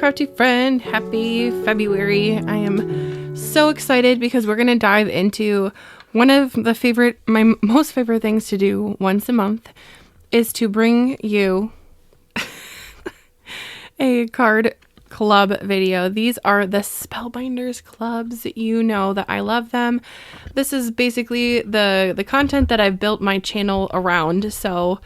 crafty friend. Happy February. I am so excited because we're going to dive into one of my most favorite things to do once a month is to bring you a card club video. These are the Spellbinders clubs. You know that I love them. This is basically the content that I've built my channel around. So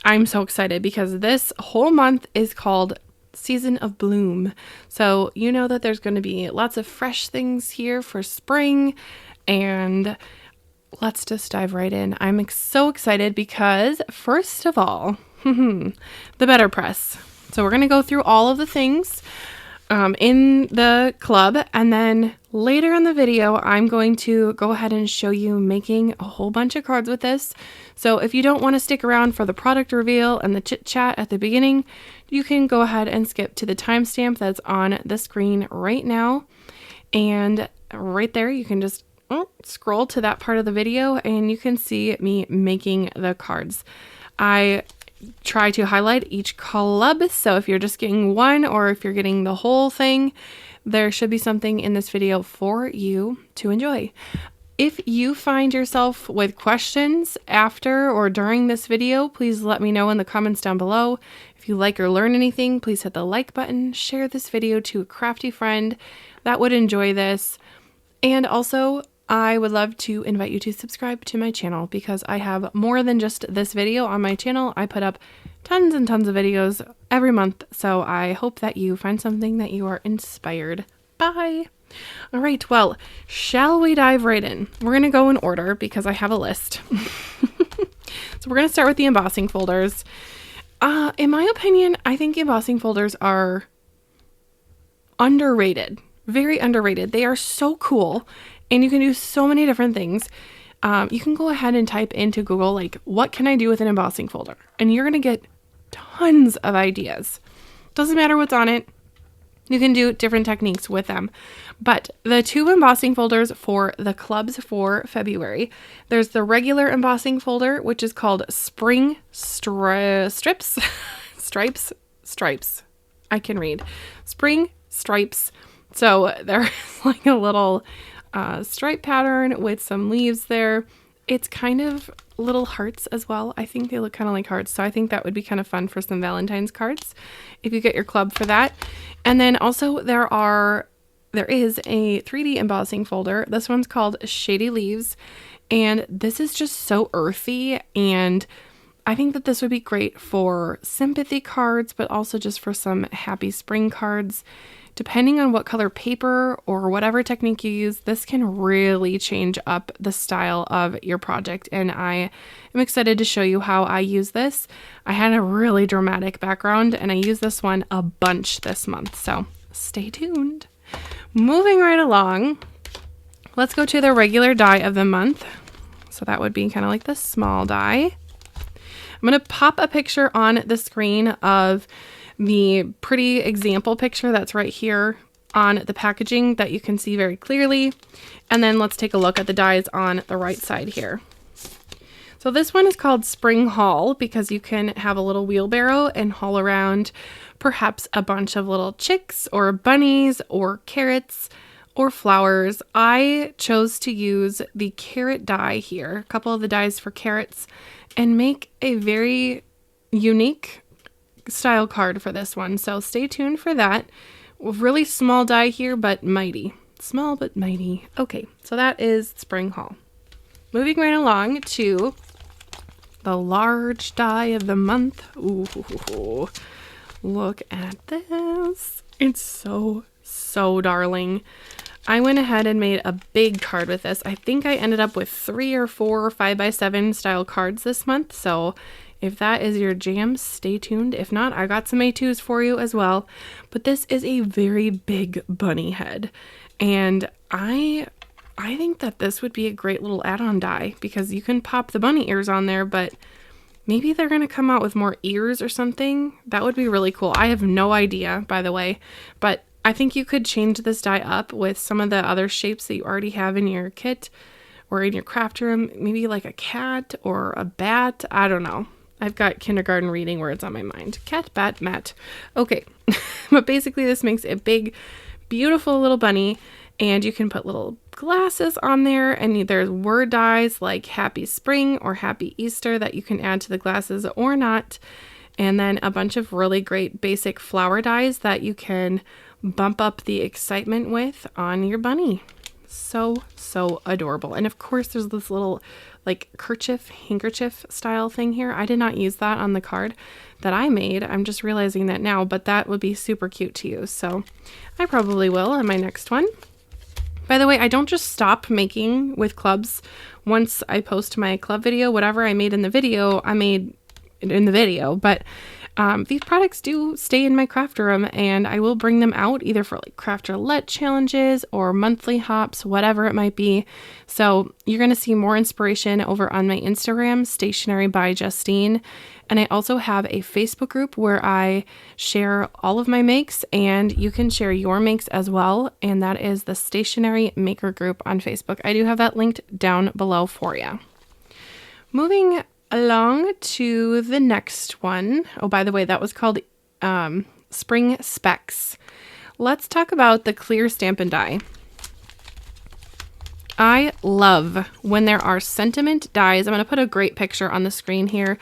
I'm so excited because this whole month is called Season of Bloom. So you know that there's going to be lots of fresh things here for spring, and let's just dive right in. I'm so excited because first of all, the BetterPress. So we're going to go through all of the things in the club, and then later in the video, I'm going to go ahead and show you making a whole bunch of cards with this. So if you don't want to stick around for the product reveal and the chit chat at the beginning, you can go ahead and skip to the timestamp that's on the screen right now. And right there, you can just scroll to that part of the video and you can see me making the cards. I try to highlight each club, so if you're just getting one or if you're getting the whole thing, there should be something in this video for you to enjoy. If you find yourself with questions after or during this video, please let me know in the comments down below. If you like or learn anything, please hit the like button, share this video to a crafty friend that would enjoy this, and also I would love to invite you to subscribe to my channel because I have more than just this video on my channel. I put up tons and tons of videos every month, so I hope that you find something that you are inspired by. All right, well, shall we dive right in? We're going to go in order because I have a list. So we're going to start with the embossing folders. In my opinion, I think embossing folders are underrated, very underrated. They are so cool. And you can do so many different things. You can go ahead and type into Google, like, what can I do with an embossing folder? And you're going to get tons of ideas. Doesn't matter what's on it. You can do different techniques with them. But the two embossing folders for the clubs for February, there's the regular embossing folder, which is called Spring Stripes. I can read. Spring Stripes. So there's like a little stripe pattern with some leaves there. It's kind of little hearts as well. I think they look kind of like hearts. So I think that would be kind of fun for some Valentine's cards if you get your club for that. And then also there is a 3D embossing folder. This one's called Shady Leaves. And this is just so earthy. And I think that this would be great for sympathy cards, but also just for some happy spring cards. Depending on what color paper or whatever technique you use, this can really change up the style of your project. And I am excited to show you how I use this. I had a really dramatic background and I use this one a bunch this month. So stay tuned. Moving right along, let's go to the regular die of the month. So that would be kind of like the small die. I'm going to pop a picture on the screen of the pretty example picture that's right here on the packaging that you can see very clearly. And then let's take a look at the dies on the right side here. So this one is called Spring Haul because you can have a little wheelbarrow and haul around perhaps a bunch of little chicks or bunnies or carrots or flowers. I chose to use the carrot die here, a couple of the dies for carrots, and make a very unique style card for this one. So stay tuned for that. Really small die here, but mighty. Small but mighty. Okay, so that is Spring Haul. Moving right along to the large die of the month. Ooh, look at this. It's so darling. I went ahead and made a big card with this. I think I ended up with 3 or 4 or 5x7 style cards this month. So if that is your jam, stay tuned. If not, I got some A2s for you as well. But this is a very big bunny head. And I think that this would be a great little add-on die because you can pop the bunny ears on there, but maybe they're going to come out with more ears or something. That would be really cool. I have no idea, by the way, but I think you could change this die up with some of the other shapes that you already have in your kit or in your craft room. Maybe like a cat or a bat. I don't know. I've got kindergarten reading words on my mind. Cat, bat, mat. Okay. But basically this makes a big, beautiful little bunny, and you can put little glasses on there, and there's word dies like Happy Spring or Happy Easter that you can add to the glasses or not. And then a bunch of really great basic flower dies that you can bump up the excitement with on your bunny. So adorable. And of course there's this little like handkerchief style thing here. I did not use that on the card that I made. I'm just realizing that now, but that would be super cute to use. So I probably will on my next one. By the way, I don't just stop making with clubs once I post my club video. Whatever I made in the video, I made in the video, but these products do stay in my craft room, and I will bring them out either for like craft roulette challenges or monthly hops, whatever it might be. So you're going to see more inspiration over on my Instagram, Stationery by Justine. And I also have a Facebook group where I share all of my makes, and you can share your makes as well. And that is the Stationery Maker group on Facebook. I do have that linked down below for you. Moving along to the next one. Oh, by the way, that was called Spring Specs. Let's talk about the clear Stampin' Die. I love when there are sentiment dies. I'm going to put a great picture on the screen here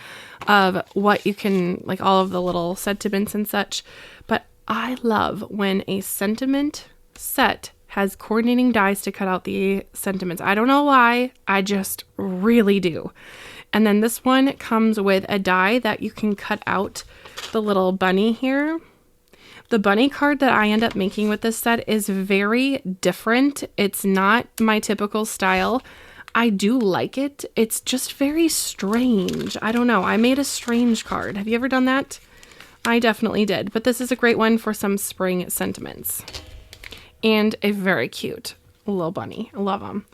of what you can, like all of the little sentiments and such. But I love when a sentiment set has coordinating dies to cut out the sentiments. I don't know why, I just really do. And then this one comes with a die that you can cut out the little bunny here. The bunny card that I end up making with this set is very different. It's not my typical style. I do like it. It's just very strange. I don't know. I made a strange card. Have you ever done that? I definitely did. But this is a great one for some spring sentiments. And a very cute little bunny. I love them.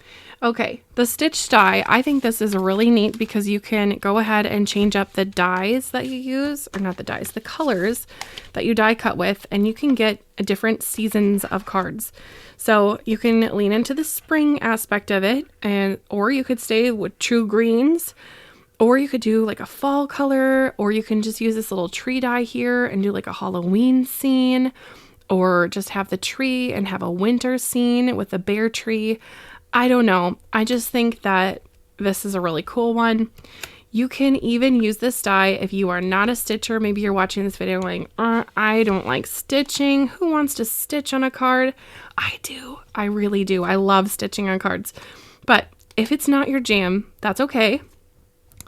Okay, the stitch die. I think this is really neat because you can go ahead and change up the dies that you use, or not the dies, the colors that you die cut with, and you can get different seasons of cards. So you can lean into the spring aspect of it, or you could stay with true greens, or you could do like a fall color, or you can just use this little tree die here and do like a Halloween scene, or just have the tree and have a winter scene with a bear tree. I don't know. I just think that this is a really cool one. You can even use this die if you are not a stitcher. Maybe you're watching this video going, I don't like stitching. Who wants to stitch on a card? I do. I really do. I love stitching on cards. But if it's not your jam, that's okay.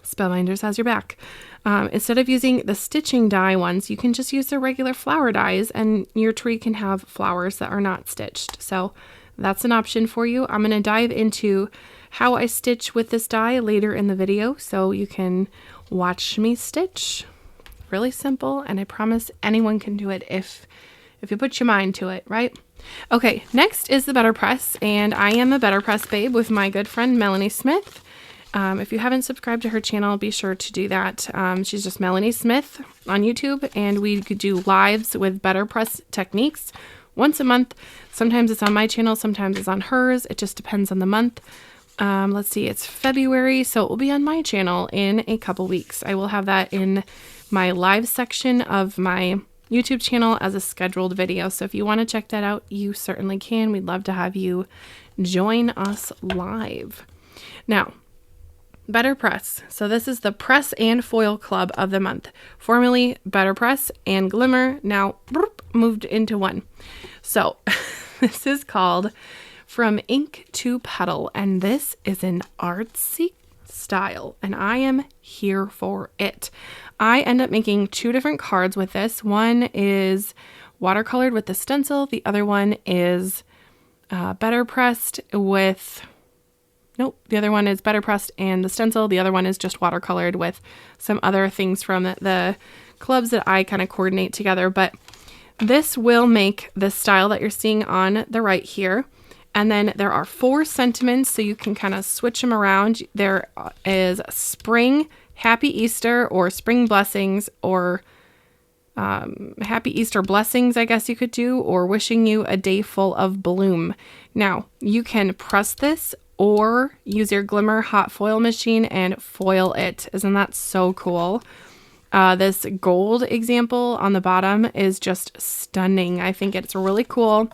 Spellbinders has your back. Instead of using the stitching die ones, you can just use the regular flower dies, and your tree can have flowers that are not stitched. So that's an option for you. I'm going to dive into how I stitch with this die later in the video, so you can watch me stitch. Really simple, and I promise anyone can do it if you put your mind to it, right? Okay, next is the BetterPress, and I am a BetterPress babe with my good friend Melanie Smith. If you haven't subscribed to her channel, be sure to do that. She's just Melanie Smith on YouTube, and we could do lives with BetterPress techniques once a month. Sometimes it's on my channel, sometimes it's on hers. It just depends on the month. Let's see, it's February, so it will be on my channel in a couple weeks. I will have that in my live section of my YouTube channel as a scheduled video. So if you want to check that out, you certainly can. We'd love to have you join us live. Now, BetterPress. So this is the press and foil club of the month. Formerly BetterPress and Glimmer, now moved into one. So this is called From Ink to Petal, and this is an artsy style, and I am here for it. I end up making two different cards with this. One is watercolored with the stencil. The other one is BetterPressed with... Nope, the other one is BetterPressed and the stencil. The other one is just watercolored with some other things from the clubs that I kind of coordinate together. But this will make the style that you're seeing on the right here. And then there are 4 sentiments, so you can kind of switch them around. There is spring, happy Easter, or spring blessings, or happy Easter blessings, I guess you could do, or wishing you a day full of bloom. Now, you can press this or use your Glimmer hot foil machine and foil it. Isn't that so cool? This gold example on the bottom is just stunning. I think it's really cool.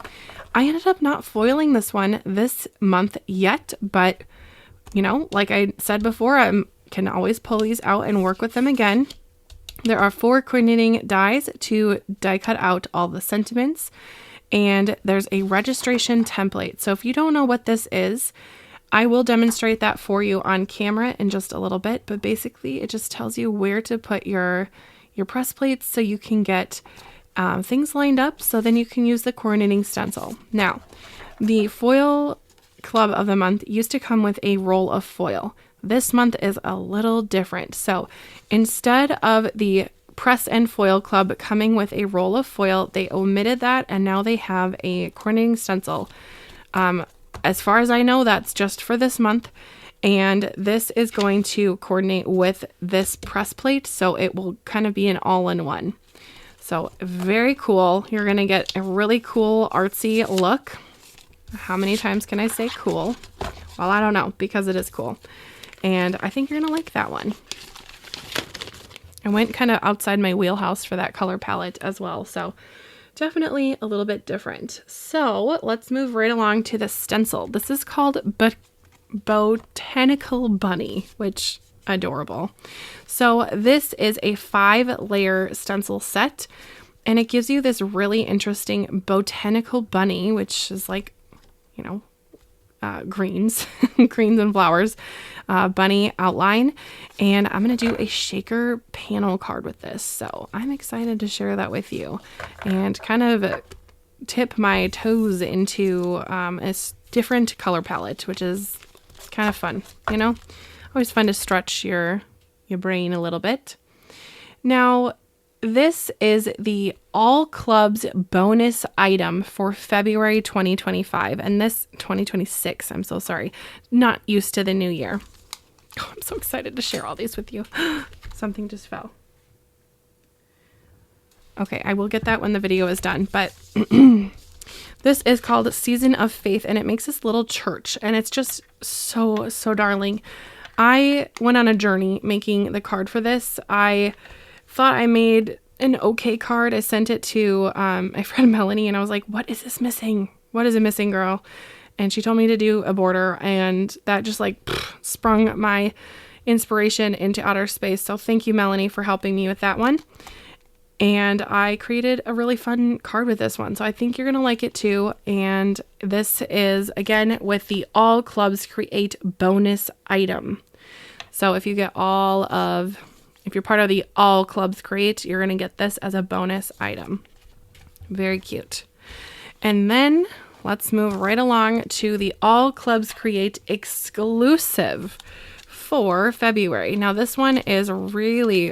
I ended up not foiling this one this month yet, but you know, like I said before, I can always pull these out and work with them again. There are 4 coordinating dies to die cut out all the sentiments, and there's a registration template. So if you don't know what this is, I will demonstrate that for you on camera in just a little bit, but basically it just tells you where to put your press plates so you can get things lined up, so then you can use the coordinating stencil. Now, the foil club of the month used to come with a roll of foil. This month is a little different. So instead of the press and foil club coming with a roll of foil, they omitted that, and now they have a coordinating stencil. As far as I know, that's just for this month, and this is going to coordinate with this press plate, so it will kind of be an all-in-one. So very cool. You're going to get a really cool artsy look. How many times can I say cool? Well, I don't know, because it is cool. And I think you're going to like that one. I went kind of outside my wheelhouse for that color palette as well. So definitely a little bit different. So let's move right along to the stencil. This is called Botanical Bunny, which adorable. So this is a 5-layer stencil set, and it gives you this really interesting botanical bunny, which is like, you know, greens, greens and flowers, bunny outline. And I'm going to do a shaker panel card with this. So I'm excited to share that with you and kind of tip my toes into a different color palette, which is kind of fun, you know, always fun to stretch your brain a little bit. Now, this is the All Clubs bonus item for February 2025, and this 2026, I'm so sorry, not used to the new year. Oh, I'm so excited to share all these with you. Something just fell. Okay, I will get that when the video is done, but this is called Season of Faith, and it makes this little church, and it's just so darling. I went on a journey making the card for this. I thought I made an okay card. I sent it to my friend Melanie, and I was like, what is this missing? What is it missing, girl? And she told me to do a border, and that just like sprung my inspiration into outer space. So thank you, Melanie, for helping me with that one. And I created a really fun card with this one. So I think you're going to like it too. And this is, again, with the All Clubs Create bonus item. So if you get if you're part of the All Clubs Create, you're going to get this as a bonus item. Very cute. And then let's move right along to the All Clubs Create exclusive for February. Now this one is really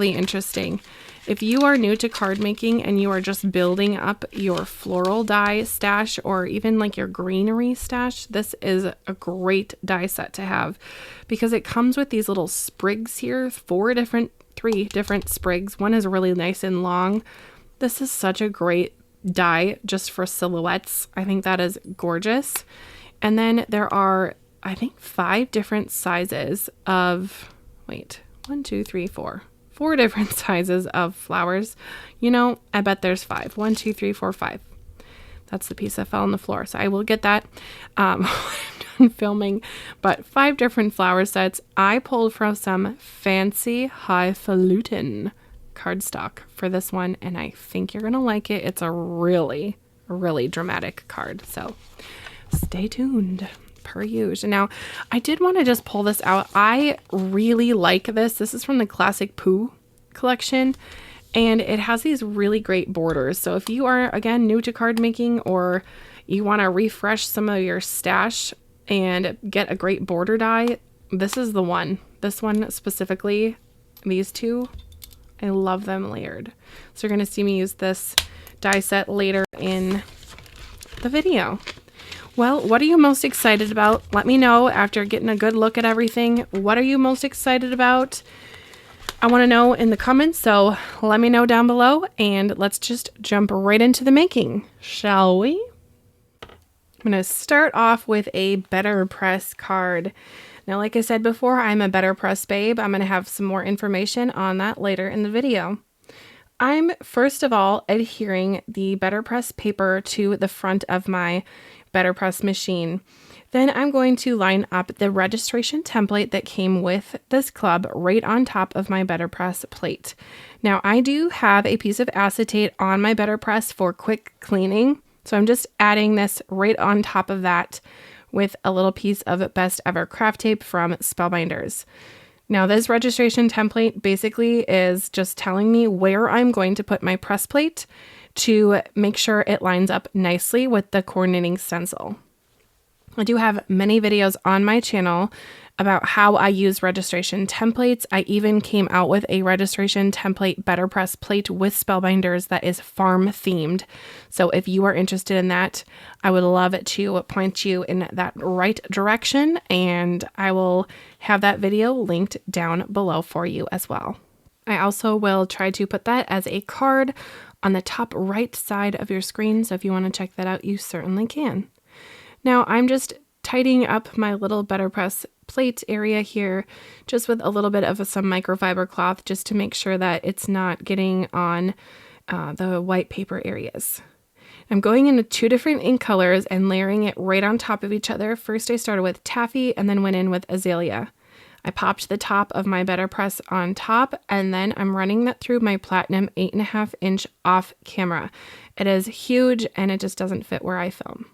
interesting. If you are new to card making and you are just building up your floral die stash or even like your greenery stash, this is a great die set to have because it comes with these little sprigs here, 3 different sprigs. One is really nice and long. This is such a great die just for silhouettes. I think that is gorgeous. And then there are, I think, 5 different sizes of, 4 different sizes of flowers. You know, I bet there's 5. 1, 2, 3, 4, 5. That's the piece that fell on the floor. So I will get that when I'm done filming. But 5 different flower sets. I pulled from some fancy highfalutin cardstock for this one, and I think you're going to like it. It's a really dramatic card. So stay tuned. Per usual. Now, I did want to just pull this out. I really like this. This is from the Classic Pooh collection, and it has these really great borders. So if you are, again, new to card making or you want to refresh some of your stash and get a great border die, this is the one. This one specifically, these 2, I love them layered. So you're going to see me use this die set later in the video. Well, what are you most excited about? Let me know after getting a good look at everything. What are you most excited about? I want to know in the comments, so let me know down below, and let's just jump right into the making, shall we? I'm going to start off with a BetterPress card. Now, like I said before, I'm a BetterPress babe. I'm going to have some more information on that later in the video. I'm first of all adhering the BetterPress paper to the front of my BetterPress machine. Then I'm going to line up the registration template that came with this club right on top of my BetterPress plate. Now, I do have a piece of acetate on my BetterPress for quick cleaning, so I'm just adding this right on top of that with a little piece of Best Ever craft tape from Spellbinders. Now, this registration template basically is just telling me where I'm going to put my press plate to make sure it lines up nicely with the coordinating stencil. I do have many videos on my channel about how I use registration templates. I even came out with a registration template BetterPress plate with Spellbinders that is farm themed. So if you are interested in that, I would love to point you in that right direction, and I will have that video linked down below for you as well. I also will try to put that as a card on the top right side of your screen, so if you want to check that out, you certainly can. Now I'm just tidying up my little BetterPress plate area here just with a little bit of some microfiber cloth just to make sure that it's not getting on the white paper areas. I'm going into 2 different ink colors and layering it right on top of each other. First I started with taffy and then went in with azalea. I popped the top of my BetterPress on top, and then I'm running that through my Platinum 8.5 inch off camera. It is huge and it just doesn't fit where I film.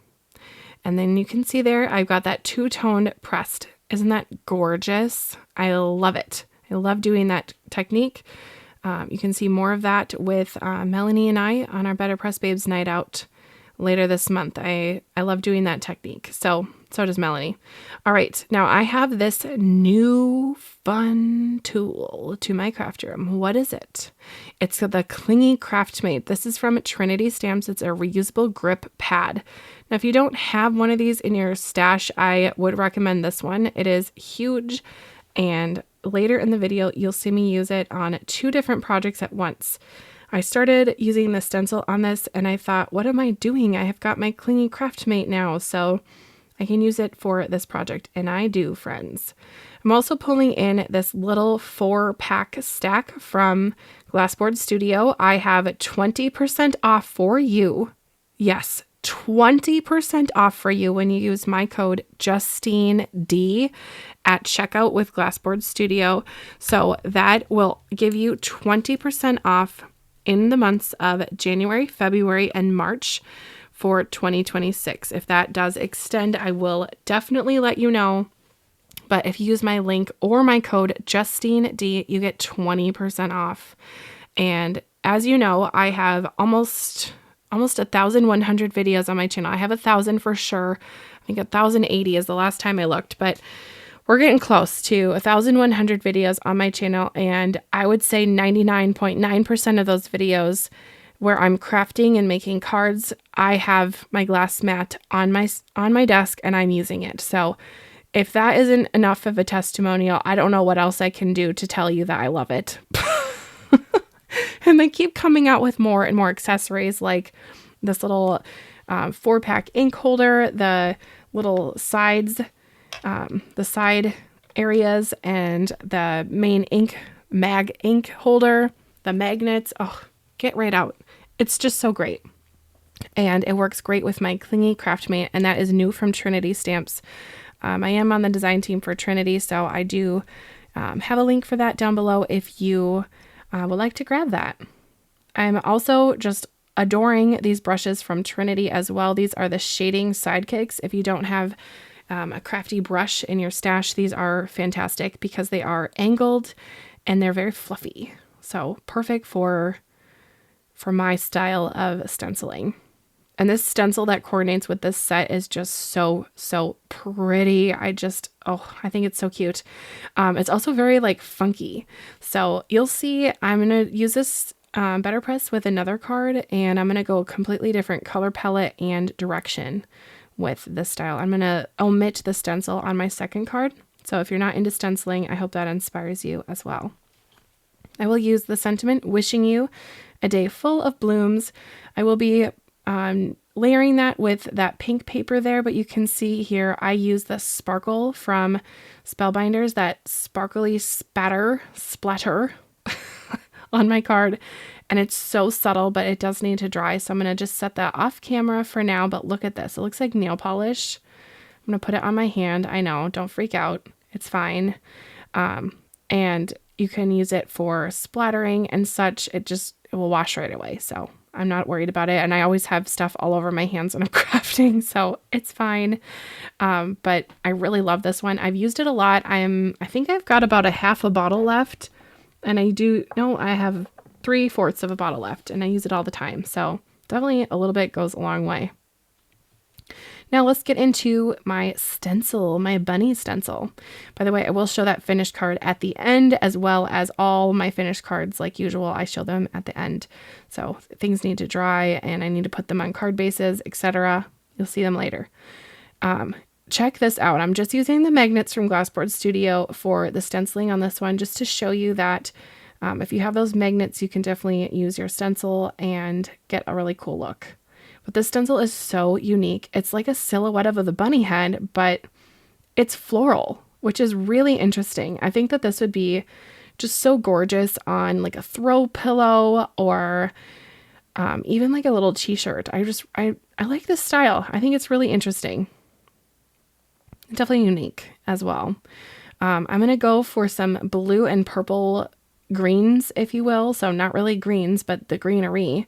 And then you can see there, I've got that 2-toned pressed. Isn't that gorgeous? I love it. I love doing that technique. You can see more of that with Melanie and I on our BetterPress Babes night out later this month. I love doing that technique. So does Melanie. All right, now I have this new fun tool to my craft room. What is it? It's the Clingy Craft Mate. This is from Trinity Stamps. It's a reusable grip pad. Now, if you don't have one of these in your stash, I would recommend this one. It is huge, and later in the video, you'll see me use it on 2 different projects at once. I started using the stencil on this, and I thought, what am I doing? I have got my Clingy Craft Mate now, so I can use it for this project, and I do, friends. I'm also pulling in this little 4-pack stack from Glassboard Studio. I have 20% off for you. Yes, 20% off for you when you use my code JustineD at checkout with Glassboard Studio. So that will give you 20% off in the months of January, February, and March for 2026. If that does extend, I will definitely let you know. But if you use my link or my code JustineD, you get 20% off. And as you know, I have almost 1,100 videos on my channel. I have 1,000 for sure. I think 1,080 is the last time I looked, but we're getting close to 1,100 videos on my channel. And I would say 99.9% of those videos where I'm crafting and making cards, I have my glass mat on my desk and I'm using it. So if that isn't enough of a testimonial, I don't know what else I can do to tell you that I love it. And they keep coming out with more and more accessories, like this little 4-pack ink holder, the little sides, the side areas, and the main mag ink holder, the magnets. Oh, get right out. It's just so great. And it works great with my Clingy Craft Mate, and that is new from Trinity Stamps. I am on the design team for Trinity, so I do have a link for that down below if you would like to grab that. I'm also just adoring these brushes from Trinity as well. These are the shading sidekicks. If you don't have a crafty brush in your stash, these are fantastic because they are angled and they're very fluffy. So perfect for my style of stenciling. And this stencil that coordinates with this set is just so pretty. I think it's so cute. It's also very like funky. So you'll see I'm going to use this BetterPress with another card, and I'm going to go a completely different color palette and direction with this style. I'm going to omit the stencil on my second card. So if you're not into stenciling, I hope that inspires you as well. I will use the sentiment, wishing you a day full of blooms. I will be layering that with that pink paper there, but you can see here I use the sparkle from Spellbinders, that sparkly splatter on my card, and it's so subtle, but it does need to dry, so I'm going to just set that off camera for now. But look at this, it looks like nail polish. I'm going to put it on my hand. I know, don't freak out, it's fine. And you can use it for splattering and such. It will wash right away, so I'm not worried about it. And I always have stuff all over my hands when I'm crafting, so it's fine. But I really love this one. I've used it a lot. I think I've got about a half a bottle left, and I have 3/4 of a bottle left, and I use it all the time. So definitely a little bit goes a long way. Now let's get into my stencil, my bunny stencil. By the way, I will show that finished card at the end, as well as all my finished cards. Like usual, I show them at the end. So things need to dry and I need to put them on card bases, etc. You'll see them later. Check this out. I'm just using the magnets from Glassboard Studio for the stenciling on this one, just to show you that if you have those magnets, you can definitely use your stencil and get a really cool look. But this stencil is so unique. It's like a silhouette of the bunny head, but it's floral, which is really interesting. I think that this would be just so gorgeous on like a throw pillow or even like a little t-shirt. I like this style. I think it's really interesting. Definitely unique as well. I'm going to go for some blue and purple greens, if you will. So not really greens, but the greenery.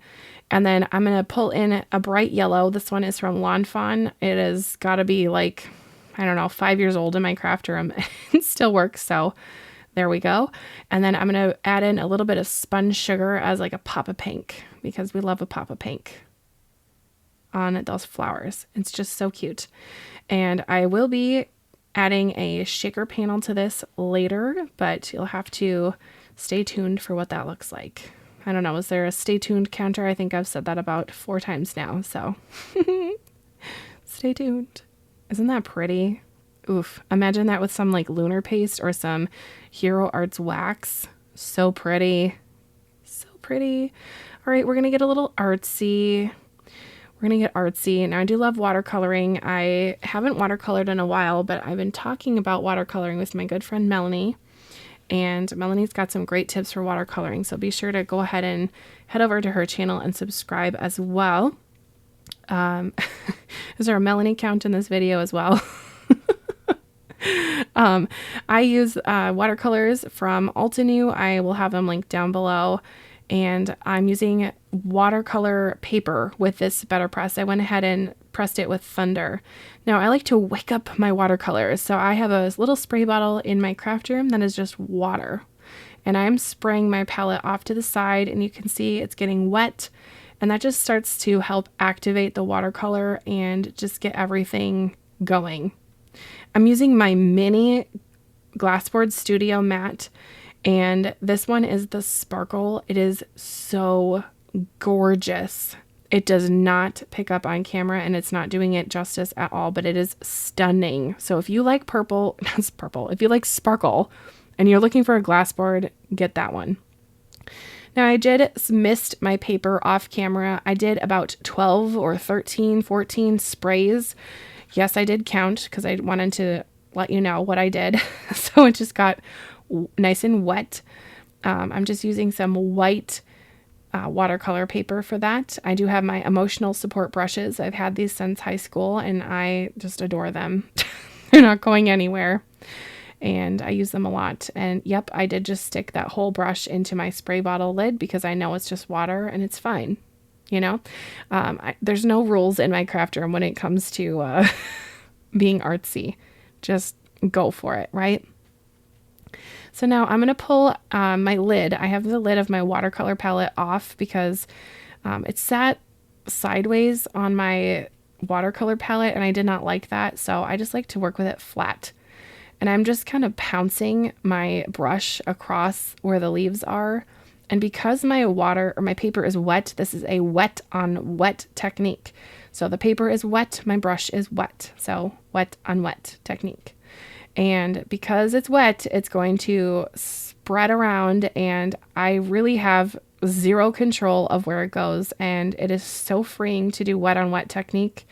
And then I'm going to pull in a bright yellow. This one is from Lawn Fawn. It has got to be like, I don't know, 5 years old in my craft room. It still works. So there we go. And then I'm going to add in a little bit of spun sugar as like a pop of pink, because we love a pop of pink on those flowers. It's just so cute. And I will be adding a shaker panel to this later, but you'll have to stay tuned for what that looks like. I don't know. Is there a stay tuned counter? I think I've said that about 4 times now. So stay tuned. Isn't that pretty? Oof. Imagine that with some like lunar paste or some Hero Arts wax. So pretty. So pretty. All right. We're going to get a little artsy. Now, I do love watercoloring. I haven't watercolored in a while, but I've been talking about watercoloring with my good friend Melanie. And Melanie's got some great tips for watercoloring, so be sure to go ahead and head over to her channel and subscribe as well. Is there a Melanie count in this video as well? I use watercolors from Altenew. I will have them linked down below. And I'm using watercolor paper with this BetterPress. I went ahead and pressed it with Thunder. Now, I like to wake up my watercolors. So I have a little spray bottle in my craft room that is just water. And I'm spraying my palette off to the side, and you can see it's getting wet. And that just starts to help activate the watercolor and just get everything going. I'm using my mini Glassboard Studio mat. And this one is the sparkle. It is so gorgeous. It does not pick up on camera, and it's not doing it justice at all, but it is stunning. So if you like if you like sparkle and you're looking for a glassboard, get that one. Now, I did mist my paper off camera. I did about 12 or 13, 14 sprays. Yes, I did count because I wanted to let you know what I did. So it just got nice and wet. I'm just using some white watercolor paper for that. I do have my emotional support brushes. I've had these since high school and I just adore them. They're not going anywhere. And I use them a lot. And yep, I did just stick that whole brush into my spray bottle lid because I know it's just water and it's fine. You know, there's no rules in my craft room when it comes to being artsy. Just go for it, right? So now I'm going to pull my lid. I have the lid of my watercolor palette off because it sat sideways on my watercolor palette and I did not like that. So I just like to work with it flat. And I'm just kind of pouncing my brush across where the leaves are. And because my paper is wet, this is a wet on wet technique. So the paper is wet, my brush is wet. So wet on wet technique. And because it's wet, it's going to spread around, and I really have zero control of where it goes, and it is so freeing to do wet on wet technique.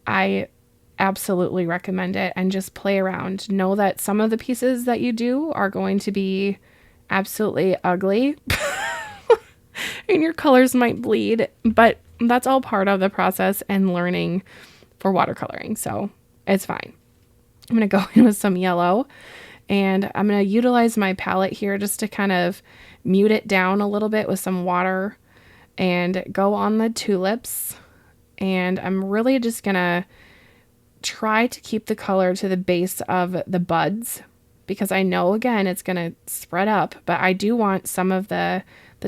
I absolutely recommend it, and just play around. Know that some of the pieces that you do are going to be absolutely ugly and your colors might bleed, but that's all part of the process and learning for watercoloring, so it's fine. I'm going to go in with some yellow, and I'm going to utilize my palette here just to kind of mute it down a little bit with some water and go on the tulips. And I'm really just going to try to keep the color to the base of the buds, because I know, again, it's going to spread up, but I do want some of the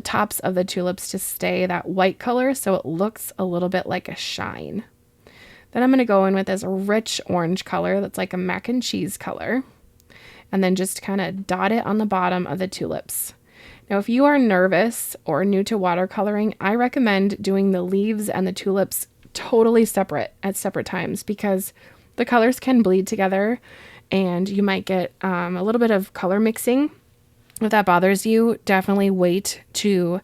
tops of the tulips to stay that white color so it looks a little bit like a shine. Then I'm going to go in with this rich orange color that's like a mac and cheese color, and then just kind of dot it on the bottom of the tulips. Now, if you are nervous or new to watercoloring, I recommend doing the leaves and the tulips totally separate at separate times, because the colors can bleed together and you might get a little bit of color mixing. If that bothers you, definitely wait to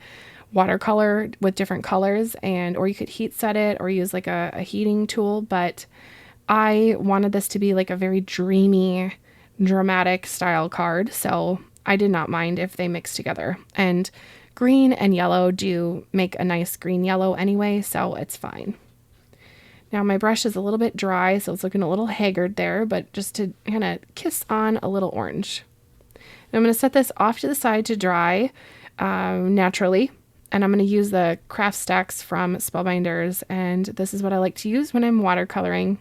watercolor with different colors, or you could heat set it or use like a heating tool. But I wanted this to be like a very dreamy, dramatic style card, so I did not mind if they mix together. And green and yellow do make a nice green yellow anyway, so it's fine. Now my brush is a little bit dry, so it's looking a little haggard there, but just to kind of kiss on a little orange. I'm going to set this off to the side to dry naturally, and I'm going to use the craft stacks from Spellbinders, and this is what I like to use when I'm watercoloring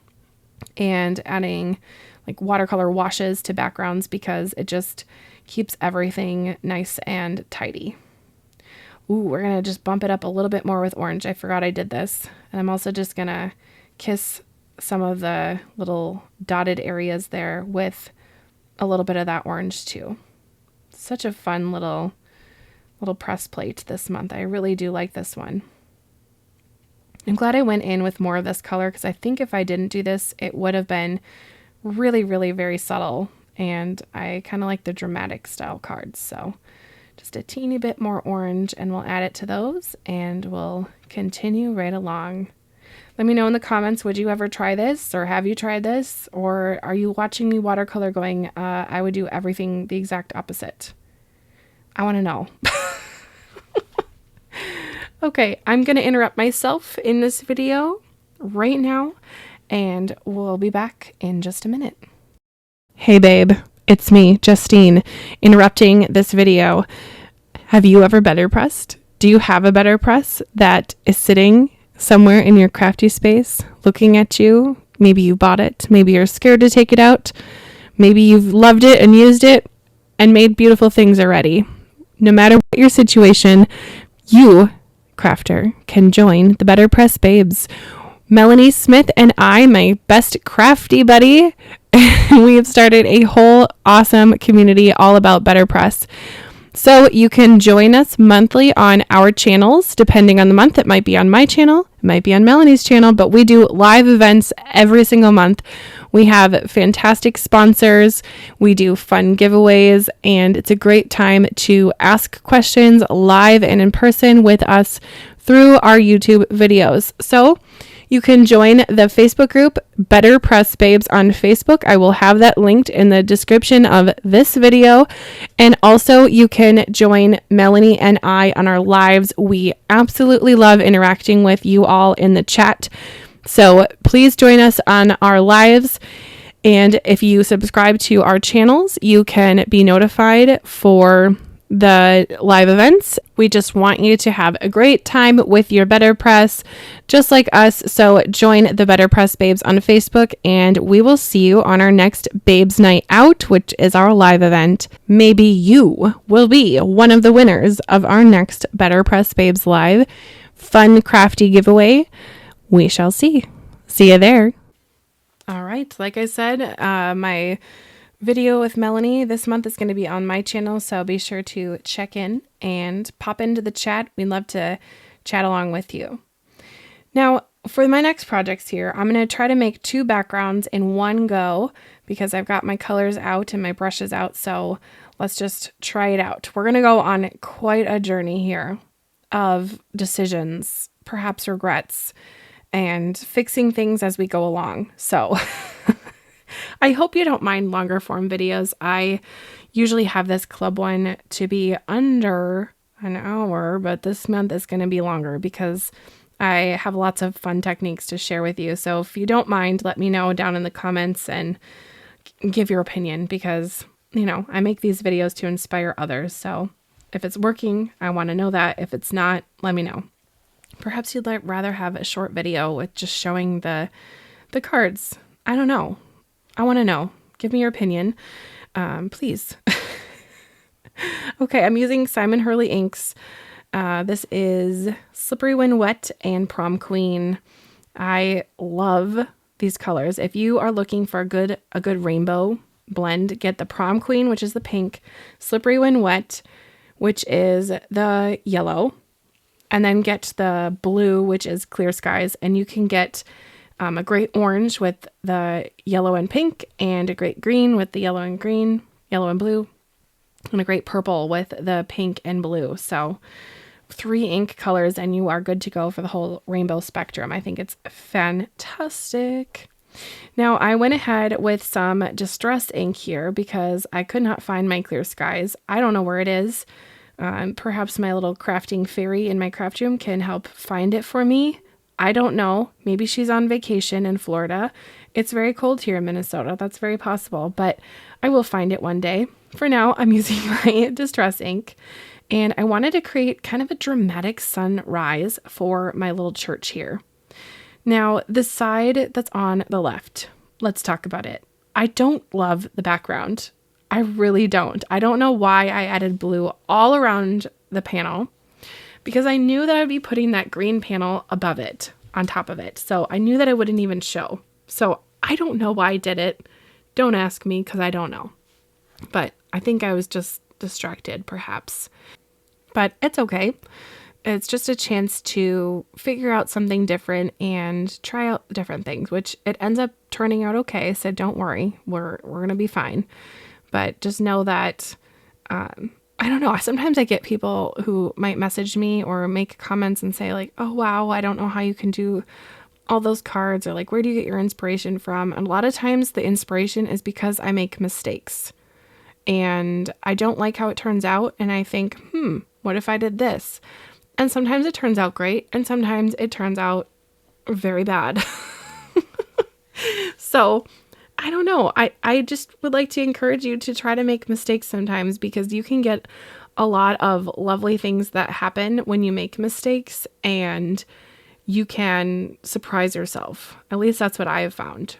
and adding like watercolor washes to backgrounds, because it just keeps everything nice and tidy. Ooh, we're going to just bump it up a little bit more with orange. I forgot I did this. And I'm also just going to kiss some of the little dotted areas there with a little bit of that orange too. Such a fun little press plate this month. I really do like this one. I'm glad I went in with more of this color, because I think if I didn't do this, it would have been really, really very subtle. And I kind of like the dramatic style cards. So just a teeny bit more orange, and we'll add it to those, and we'll continue right along. Let me know in the comments, would you ever try this, or have you tried this, or are you watching me watercolor going, I would do everything the exact opposite? I want to know. Okay, I'm going to interrupt myself in this video right now, and we'll be back in just a minute. Hey babe, it's me, Justine, interrupting this video. Have you ever BetterPressed? Do you have a BetterPress that is sitting somewhere in your crafty space looking at you? Maybe you bought it. Maybe you're scared to take it out. Maybe you've loved it and used it and made beautiful things already. No matter what your situation, you, crafter, can join the BetterPress Babes. Melanie Smith and I, my best crafty buddy, we have started a whole awesome community all about BetterPress. So you can join us monthly on our channels. Depending on the month, it might be on my channel, it might be on Melanie's channel, but we do live events every single month. We have fantastic sponsors, we do fun giveaways, and it's a great time to ask questions live and in person with us through our YouTube videos. So you can join the Facebook group BetterPress Babes on Facebook. I will have that linked in the description of this video. And also you can join Melanie and I on our lives. We absolutely love interacting with you all in the chat. So please join us on our lives. And if you subscribe to our channels, you can be notified for the live events. We just want you to have a great time with your BetterPress, just like us. So join the BetterPress Babes on Facebook, and we will see you on our next Babes Night Out, which is our live event. Maybe you will be one of the winners of our next BetterPress Babes Live fun crafty giveaway. We shall see. See you there. All right. Like I said, my video with Melanie this month is going to be on my channel, so be sure to check in and pop into the chat. We'd love to chat along with you. Now, for my next projects here, I'm going to try to make 2 backgrounds in one go, because I've got my colors out and my brushes out, so let's just try it out. We're going to go on quite a journey here. of decisions, perhaps regrets, and fixing things as we go along. So I hope you don't mind longer form videos. I usually have this club one to be under an hour, but this month is going to be longer because I have lots of fun techniques to share with you. So if you don't mind, let me know down in the comments and give your opinion, because, you know, I make these videos to inspire others. So if it's working, I want to know that. If it's not, let me know. Perhaps you'd rather have a short video with just showing the cards. I don't know. I want to know. Give me your opinion, please. Okay, I'm using Simon Hurley inks. This is Slippery When Wet and Prom Queen. I love these colors. If you are looking for a good rainbow blend, get the Prom Queen, which is the pink, Slippery When Wet, which is the yellow, and then get the blue, which is Clear Skies, and you can get a great orange with the yellow and pink, and a great green with the yellow and green, yellow and blue, and a great purple with the pink and blue. So 3 ink colors and you are good to go for the whole rainbow spectrum. I think it's fantastic. Now I went ahead with some Distress ink here because I could not find my Clear Skies. I don't know where it is. Perhaps my little crafting fairy in my craft room can help find it for me. I don't know. Maybe she's on vacation in Florida. It's very cold here in Minnesota. That's very possible, but I will find it one day. For now, I'm using my Distress ink, and I wanted to create kind of a dramatic sunrise for my little church here. Now, the side that's on the left, let's talk about it. I don't love the background. I really don't. I don't know why I added blue all around the panel, because I knew that I'd be putting that green panel above it, on top of it. So I knew that it wouldn't even show. So I don't know why I did it. Don't ask me, because I don't know. But I think I was just distracted, perhaps. But it's okay. It's just a chance to figure out something different and try out different things, which it ends up turning out okay. So don't worry, we're going to be fine. But just know that, I don't know. Sometimes I get people who might message me or make comments and say like, oh, wow, I don't know how you can do all those cards, or like, where do you get your inspiration from? And a lot of times the inspiration is because I make mistakes and I don't like how it turns out. And I think, what if I did this? And sometimes it turns out great, and sometimes it turns out very bad. So I don't know. I just would like to encourage you to try to make mistakes sometimes, because you can get a lot of lovely things that happen when you make mistakes, and you can surprise yourself. At least that's what I have found.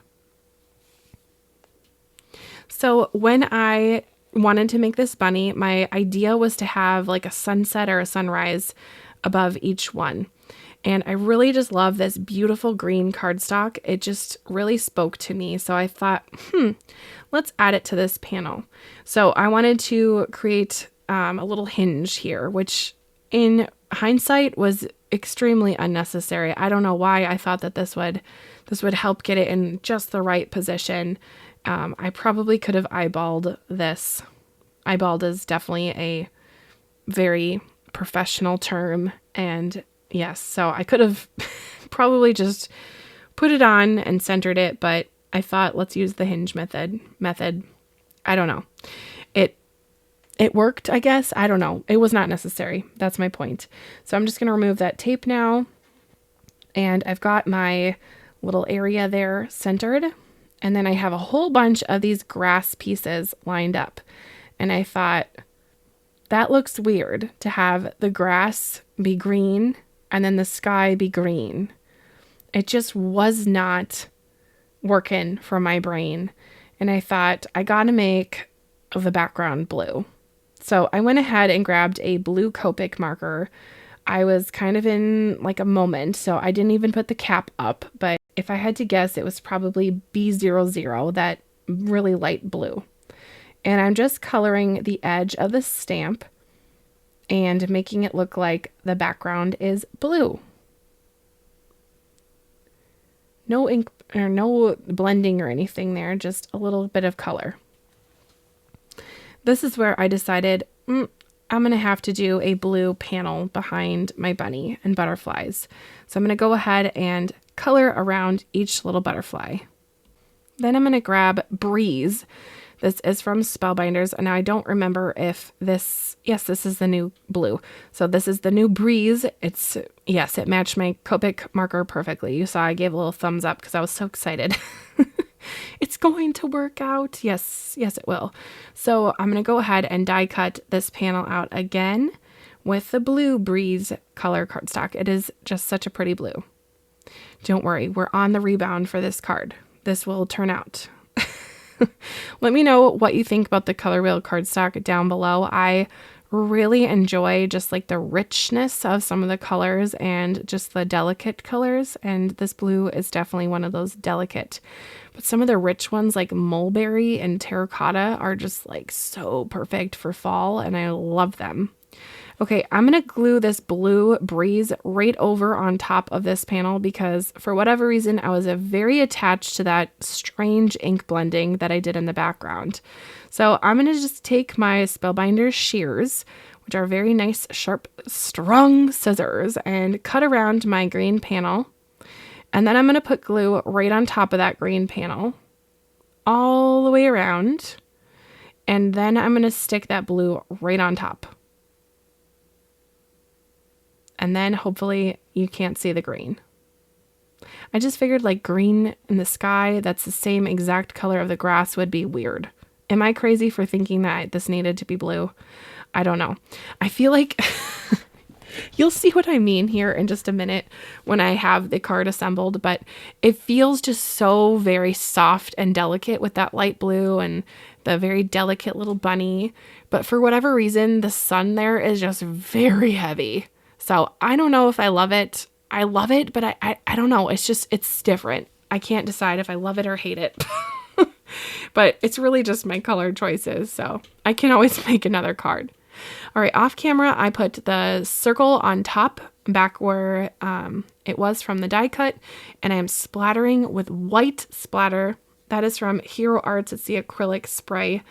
So when I wanted to make this bunny, my idea was to have like a sunset or a sunrise above each one. And I really just love this beautiful green cardstock. It just really spoke to me. So I thought, let's add it to this panel. So I wanted to create a little hinge here, which in hindsight was extremely unnecessary. I don't know why I thought that this would help get it in just the right position. I probably could have eyeballed this. Eyeballed is definitely a very professional term, and yes, so I could have probably just put it on and centered it, but I thought, let's use the hinge method. I don't know. It worked, I guess. I don't know. It was not necessary. That's my point. So I'm just going to remove that tape now, and I've got my little area there centered, and then I have a whole bunch of these grass pieces lined up, and I thought, that looks weird to have the grass be green and then the sky be green. It just was not working for my brain. And I thought, I got to make the background blue. So I went ahead and grabbed a blue Copic marker. I was kind of in like a moment, so I didn't even put the cap up. But if I had to guess, it was probably B00, that really light blue. And I'm just coloring the edge of the stamp and making it look like the background is blue. No ink or no blending or anything there, just a little bit of color. This is where I decided I'm going to have to do a blue panel behind my bunny and butterflies. So I'm going to go ahead and color around each little butterfly. Then I'm going to grab Breeze. This is from Spellbinders, and I don't remember if this, yes, this is the new blue. So this is the new Breeze. Yes, it matched my Copic marker perfectly. You saw I gave a little thumbs up because I was so excited. It's going to work out. Yes, it will. So I'm going to go ahead and die cut this panel out again with the blue Breeze color cardstock. It is just such a pretty blue. Don't worry, we're on the rebound for this card. This will turn out. Let me know what you think about the color wheel cardstock down below. I really enjoy just like the richness of some of the colors and just the delicate colors. And this blue is definitely one of those delicate. But some of the rich ones like mulberry and terracotta are just like so perfect for fall, and I love them. Okay, I'm going to glue this blue Breeze right over on top of this panel because for whatever reason, I was very attached to that strange ink blending that I did in the background. So I'm going to just take my Spellbinders shears, which are very nice, sharp, strong scissors, and cut around my green panel. And then I'm going to put glue right on top of that green panel all the way around. And then I'm going to stick that blue right on top. And then hopefully you can't see the green. I just figured like green in the sky that's the same exact color of the grass would be weird. Am I crazy for thinking that this needed to be blue? I don't know. I feel like you'll see what I mean here in just a minute when I have the card assembled, but it feels just so very soft and delicate with that light blue and the very delicate little bunny. But for whatever reason, the sun there is just very heavy. So I don't know if I love it. I love it, but I don't know. It's different. I can't decide if I love it or hate it. But it's really just my color choices. So I can always make another card. All right, off camera, I put the circle on top back where it was from the die cut. And I am splattering with white splatter. That is from Hero Arts. It's the acrylic spray.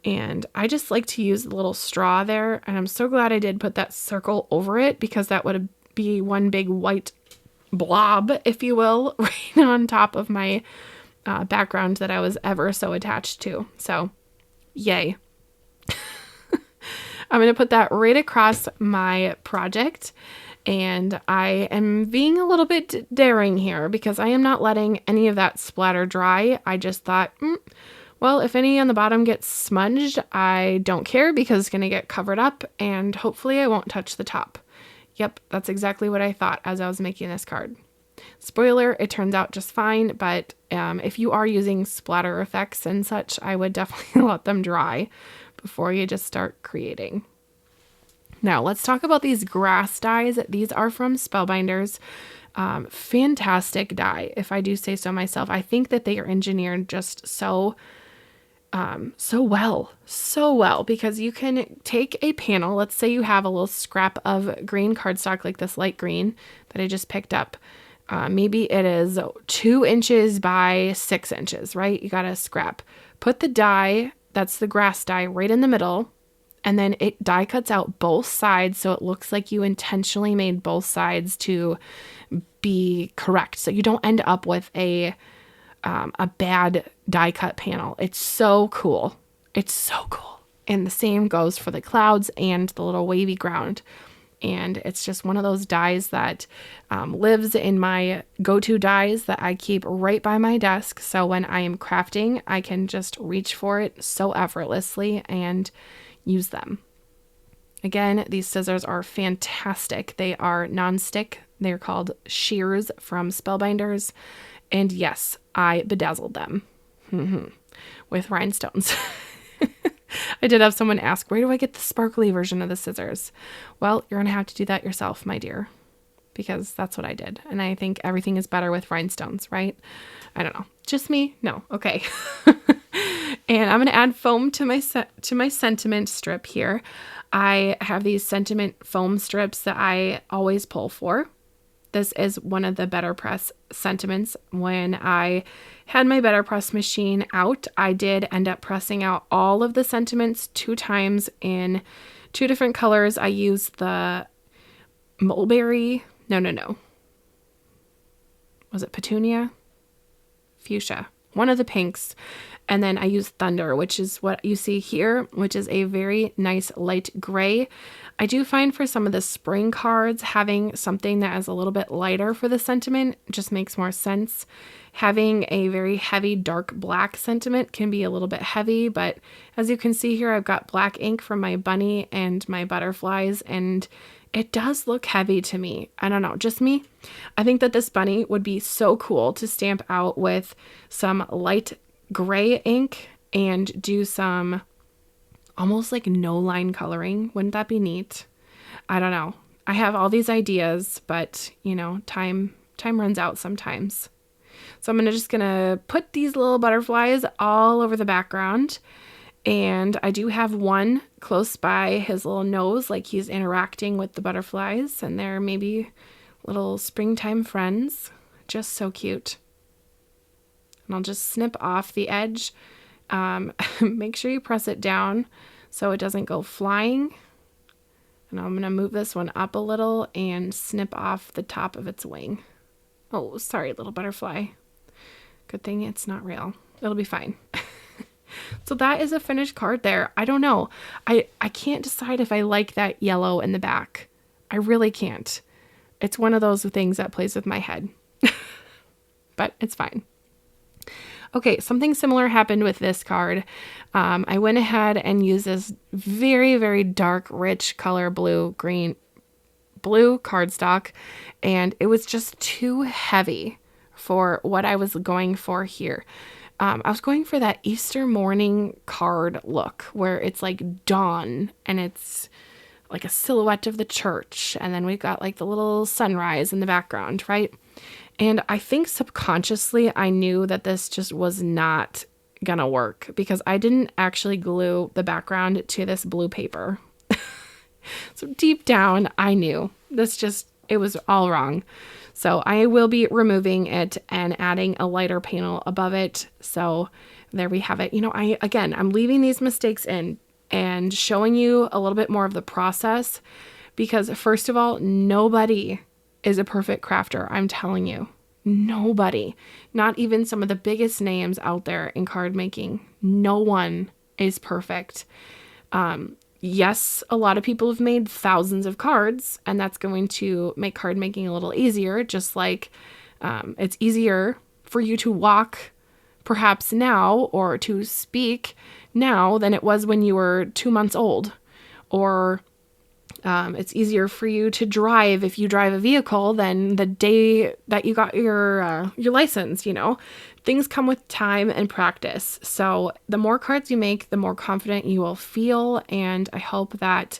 And I just like to use the little straw there. And I'm so glad I did put that circle over it because that would be one big white blob, if you will, right on top of my background that I was ever so attached to. So, yay. I'm going to put that right across my project. And I am being a little bit daring here because I am not letting any of that splatter dry. I just thought, well, if any on the bottom gets smudged, I don't care because it's going to get covered up and hopefully I won't touch the top. Yep, that's exactly what I thought as I was making this card. Spoiler, it turns out just fine, but if you are using splatter effects and such, I would definitely let them dry before you just start creating. Now, let's talk about these grass dies. These are from Spellbinders. Fantastic die, if I do say so myself. I think that they are engineered just so well, because you can take a panel. Let's say you have a little scrap of green cardstock like this light green that I just picked up. Maybe it is 2 inches by 6 inches, right? You got a scrap. Put the die, that's the grass die, right in the middle. And then it die cuts out both sides so it looks like you intentionally made both sides to be correct. So you don't end up with a bad die cut panel. It's so cool. It's so cool. And the same goes for the clouds and the little wavy ground. And it's just one of those dies that lives in my go-to dies that I keep right by my desk. So when I am crafting, I can just reach for it so effortlessly and use them. Again, these scissors are fantastic. They are non-stick. They're called shears from Spellbinders. And yes, I bedazzled them with rhinestones. I did have someone ask, where do I get the sparkly version of the scissors? Well, you're going to have to do that yourself, my dear, because that's what I did. And I think everything is better with rhinestones, right? I don't know. Just me? No. Okay. And I'm going to add foam to my sentiment strip here. I have these sentiment foam strips that I always pull for. This is one of the BetterPress sentiments. When I had my BetterPress machine out, I did end up pressing out all of the sentiments 2 times in two different colors. I used the mulberry. No. Was it petunia? Fuchsia. One of the pinks. And then I used Thunder, which is what you see here, which is a very nice light gray. I do find for some of the spring cards, having something that is a little bit lighter for the sentiment just makes more sense. Having a very heavy dark black sentiment can be a little bit heavy, but as you can see here, I've got black ink from my bunny and my butterflies, and it does look heavy to me. I don't know, just me. I think that this bunny would be so cool to stamp out with some light gray ink and do some almost like no line coloring. Wouldn't that be neat? I don't know. I have all these ideas, but you know, time runs out sometimes. So I'm just gonna put these little butterflies all over the background. And I do have one close by his little nose, like he's interacting with the butterflies, and they're maybe little springtime friends. Just so cute. And I'll just snip off the edge. Make sure you press it down so it doesn't go flying. And I'm going to move this one up a little and snip off the top of its wing. Oh, sorry, little butterfly. Good thing it's not real. It'll be fine. So that is a finished card there. I don't know. I can't decide if I like that yellow in the back. I really can't. It's one of those things that plays with my head. But it's fine. Okay, something similar happened with this card. I went ahead and used this very, very dark, rich color blue cardstock, and it was just too heavy for what I was going for here. I was going for that Easter morning card look where it's like dawn and it's like a silhouette of the church, and then we've got like the little sunrise in the background, right? And I think subconsciously I knew that this just was not gonna work because I didn't actually glue the background to this blue paper. So deep down, I knew it was all wrong. So I will be removing it and adding a lighter panel above it. So there we have it. You know, I'm leaving these mistakes in and showing you a little bit more of the process because first of all, nobody is a perfect crafter. I'm telling you, nobody, not even some of the biggest names out there in card making. No one is perfect. Yes, a lot of people have made thousands of cards, and that's going to make card making a little easier, just like it's easier for you to walk perhaps now or to speak now than it was when you were 2 months old. Or it's easier for you to drive if you drive a vehicle than the day that you got your license, you know. Things come with time and practice. So the more cards you make, the more confident you will feel. And I hope that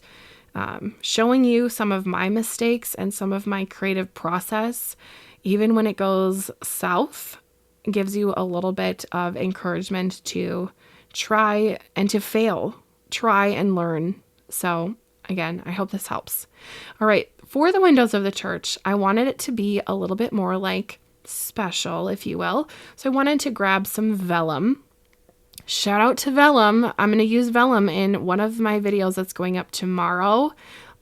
showing you some of my mistakes and some of my creative process, even when it goes south, gives you a little bit of encouragement to try and to fail, try and learn. So again, I hope this helps. All right, for the windows of the church, I wanted it to be a little bit more like special, if you will. So I wanted to grab some vellum. Shout out to vellum. I'm going to use vellum in one of my videos that's going up tomorrow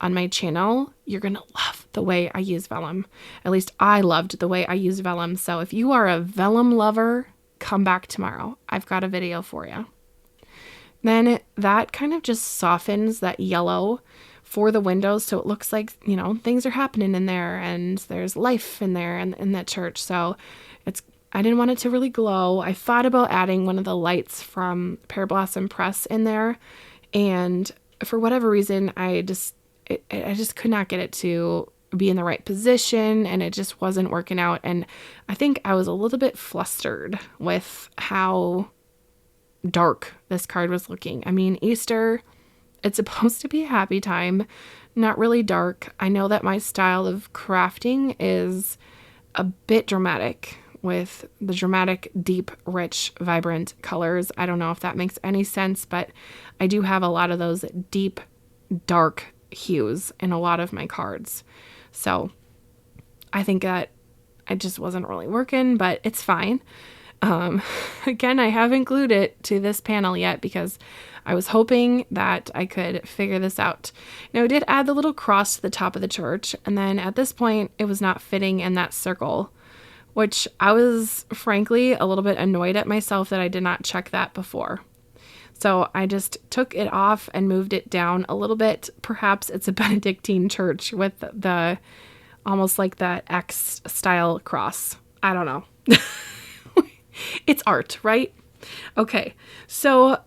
on my channel. You're going to love the way I use vellum. At least I loved the way I use vellum. So if you are a vellum lover, come back tomorrow. I've got a video for you. Then that kind of just softens that yellow for the windows, so it looks like, you know, things are happening in there and there's life in there and in that church. So I didn't want it to really glow. I thought about adding one of the lights from Pear Blossom Press in there, and for whatever reason, I just could not get it to be in the right position, and it just wasn't working out. And I think I was a little bit flustered with how dark this card was looking. I mean, Easter, it's supposed to be a happy time, not really dark. I know that my style of crafting is a bit dramatic with the dramatic, deep, rich, vibrant colors. I don't know if that makes any sense, but I do have a lot of those deep, dark hues in a lot of my cards. So I think that it just wasn't really working, but it's fine. Again, I haven't glued it to this panel yet because I was hoping that I could figure this out. Now, I did add the little cross to the top of the church, and then at this point, it was not fitting in that circle, which I was frankly a little bit annoyed at myself that I did not check that before. So I just took it off and moved it down a little bit. Perhaps it's a Benedictine church with the almost like that X style cross. I don't know. It's art, right? Okay, so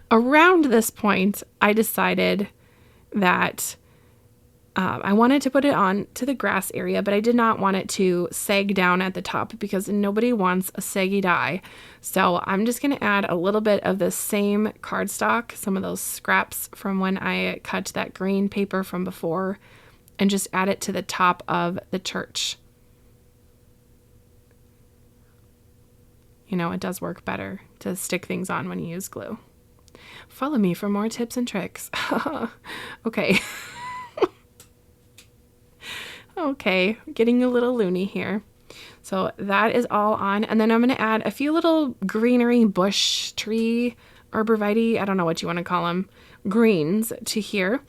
around this point, I decided that I wanted to put it on to the grass area, but I did not want it to sag down at the top because nobody wants a saggy die. So I'm just going to add a little bit of the same cardstock, some of those scraps from when I cut that green paper from before, and just add it to the top of the church. You know, it does work better to stick things on when you use glue. Follow me for more tips and tricks. Okay. Okay, getting a little loony here. So that is all on. And then I'm going to add a few little greenery, bush, tree, arborvitae, I don't know what you want to call them, greens to here.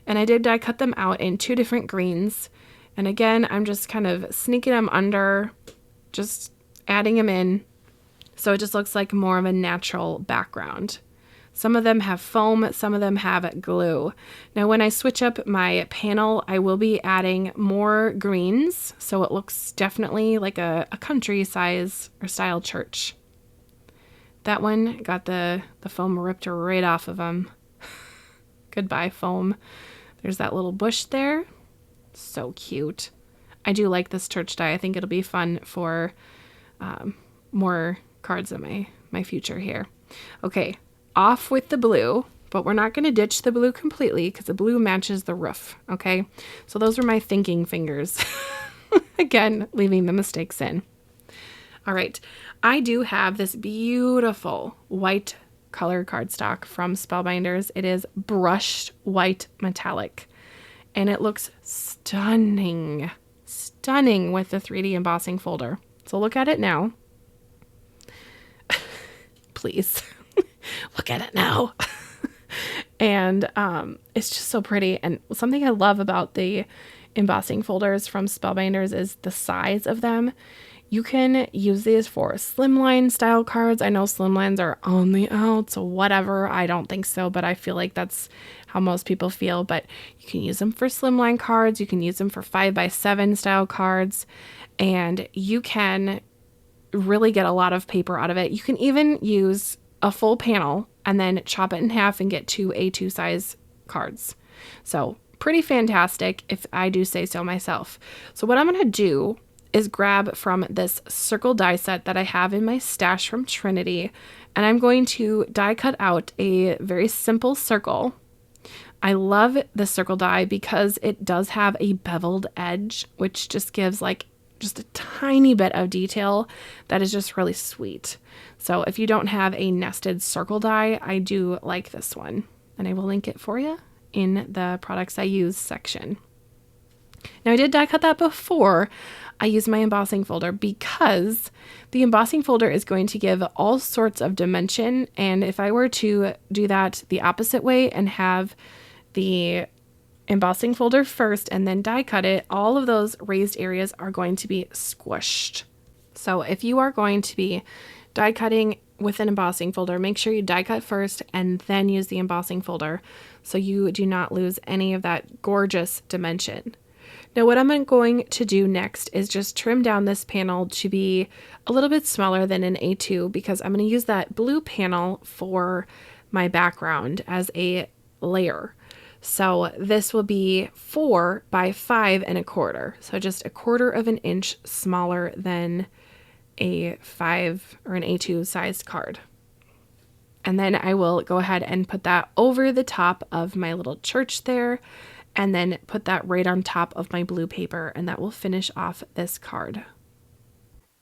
And I did die cut them out in 2 different greens. And again, I'm just kind of sneaking them under, just adding them in. So it just looks like more of a natural background. Some of them have foam, some of them have glue. Now when I switch up my panel, I will be adding more greens, so it looks definitely like a country size or style church. That one got the foam ripped right off of them. Goodbye, foam. There's that little bush there. So cute. I do like this church die. I think it'll be fun for more cards in my future here. Okay, off with the blue, but we're not going to ditch the blue completely because the blue matches the roof, okay? So those are my thinking fingers. Again, leaving the mistakes in. All right, I do have this beautiful white color cardstock from Spellbinders. It is brushed white metallic, and it looks stunning, stunning with the 3D embossing folder. So look at it now. Please look at it now. And it's just so pretty. And something I love about the embossing folders from Spellbinders is the size of them. You can use these for slimline style cards. I know slimlines are on the outs, so whatever. I don't think so, but I feel like that's how most people feel. But you can use them for slimline cards. You can use them for 5x7 style cards. And you can really get a lot of paper out of it. You can even use a full panel and then chop it in half and get 2 A2 size cards. So pretty fantastic if I do say so myself. So what I'm going to do is grab from this circle die set that I have in my stash from Trinity, and I'm going to die cut out a very simple circle. I love the circle die because it does have a beveled edge, which just gives like just a tiny bit of detail that is just really sweet. So if you don't have a nested circle die, I do like this one, and I will link it for you in the products I use section. Now I did die cut that before I used my embossing folder because the embossing folder is going to give all sorts of dimension, and if I were to do that the opposite way and have the embossing folder first and then die cut it, all of those raised areas are going to be squished. So if you are going to be die cutting with an embossing folder, make sure you die cut first and then use the embossing folder so you do not lose any of that gorgeous dimension. Now what I'm going to do next is just trim down this panel to be a little bit smaller than an A2 because I'm going to use that blue panel for my background as a layer. So this will be 4 by 5 1/4. So just 1/4 of an inch smaller than a 5 or an A2 sized card. And then I will go ahead and put that over the top of my little church there, and then put that right on top of my blue paper, and that will finish off this card.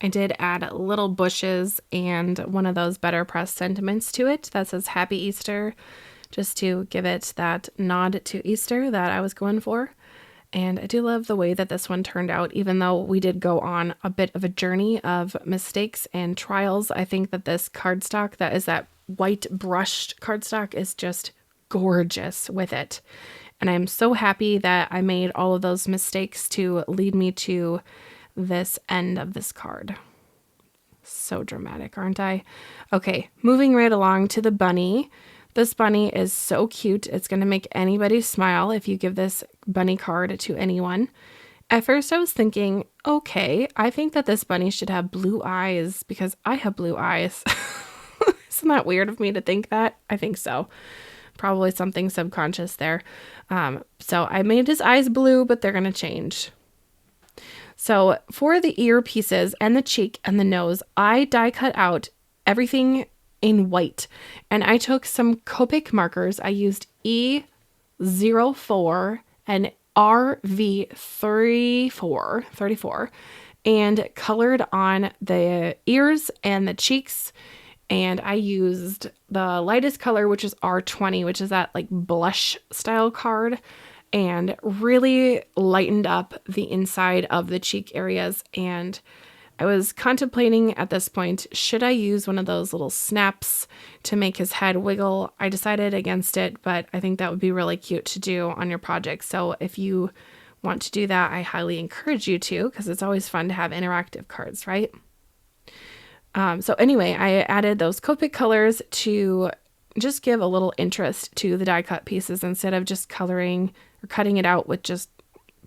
I did add little bushes and one of those BetterPress sentiments to it that says Happy Easter, just to give it that nod to Easter that I was going for. And I do love the way that this one turned out, even though we did go on a bit of a journey of mistakes and trials. I think that this cardstock, that is that white brushed cardstock, is just gorgeous with it. And I'm so happy that I made all of those mistakes to lead me to this end of this card. So dramatic, aren't I? Okay, moving right along to the bunny. This bunny is so cute. It's going to make anybody smile if you give this bunny card to anyone. At first I was thinking, okay, I think that this bunny should have blue eyes because I have blue eyes. Isn't that weird of me to think that? I think so. Probably something subconscious there. So I made his eyes blue, but they're going to change. So for the ear pieces and the cheek and the nose, I die cut out everything in white. And I took some Copic markers. I used E04 and RV34 and colored on the ears and the cheeks. And I used the lightest color, which is R20, which is that like blush style card, and really lightened up the inside of the cheek areas. And I was contemplating at this point, should I use one of those little snaps to make his head wiggle? I decided against it, but I think that would be really cute to do on your project. So if you want to do that, I highly encourage you to, because it's always fun to have interactive cards, right? So anyway, I added those Copic colors to just give a little interest to the die cut pieces instead of just coloring or cutting it out with just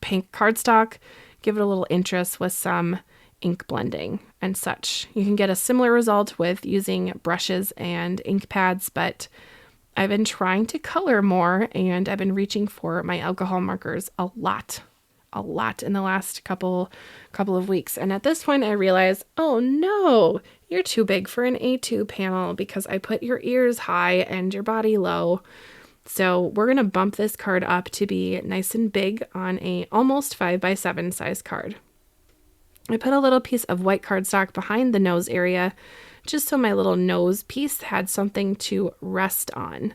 pink cardstock. Give it a little interest with some ink blending and such. You can get a similar result with using brushes and ink pads, but I've been trying to color more and I've been reaching for my alcohol markers a lot in the last couple of weeks. And at this point I realized, oh no, you're too big for an A2 panel because I put your ears high and your body low. So we're going to bump this card up to be nice and big on a almost 5x7 size card. I put a little piece of white cardstock behind the nose area just so my little nose piece had something to rest on.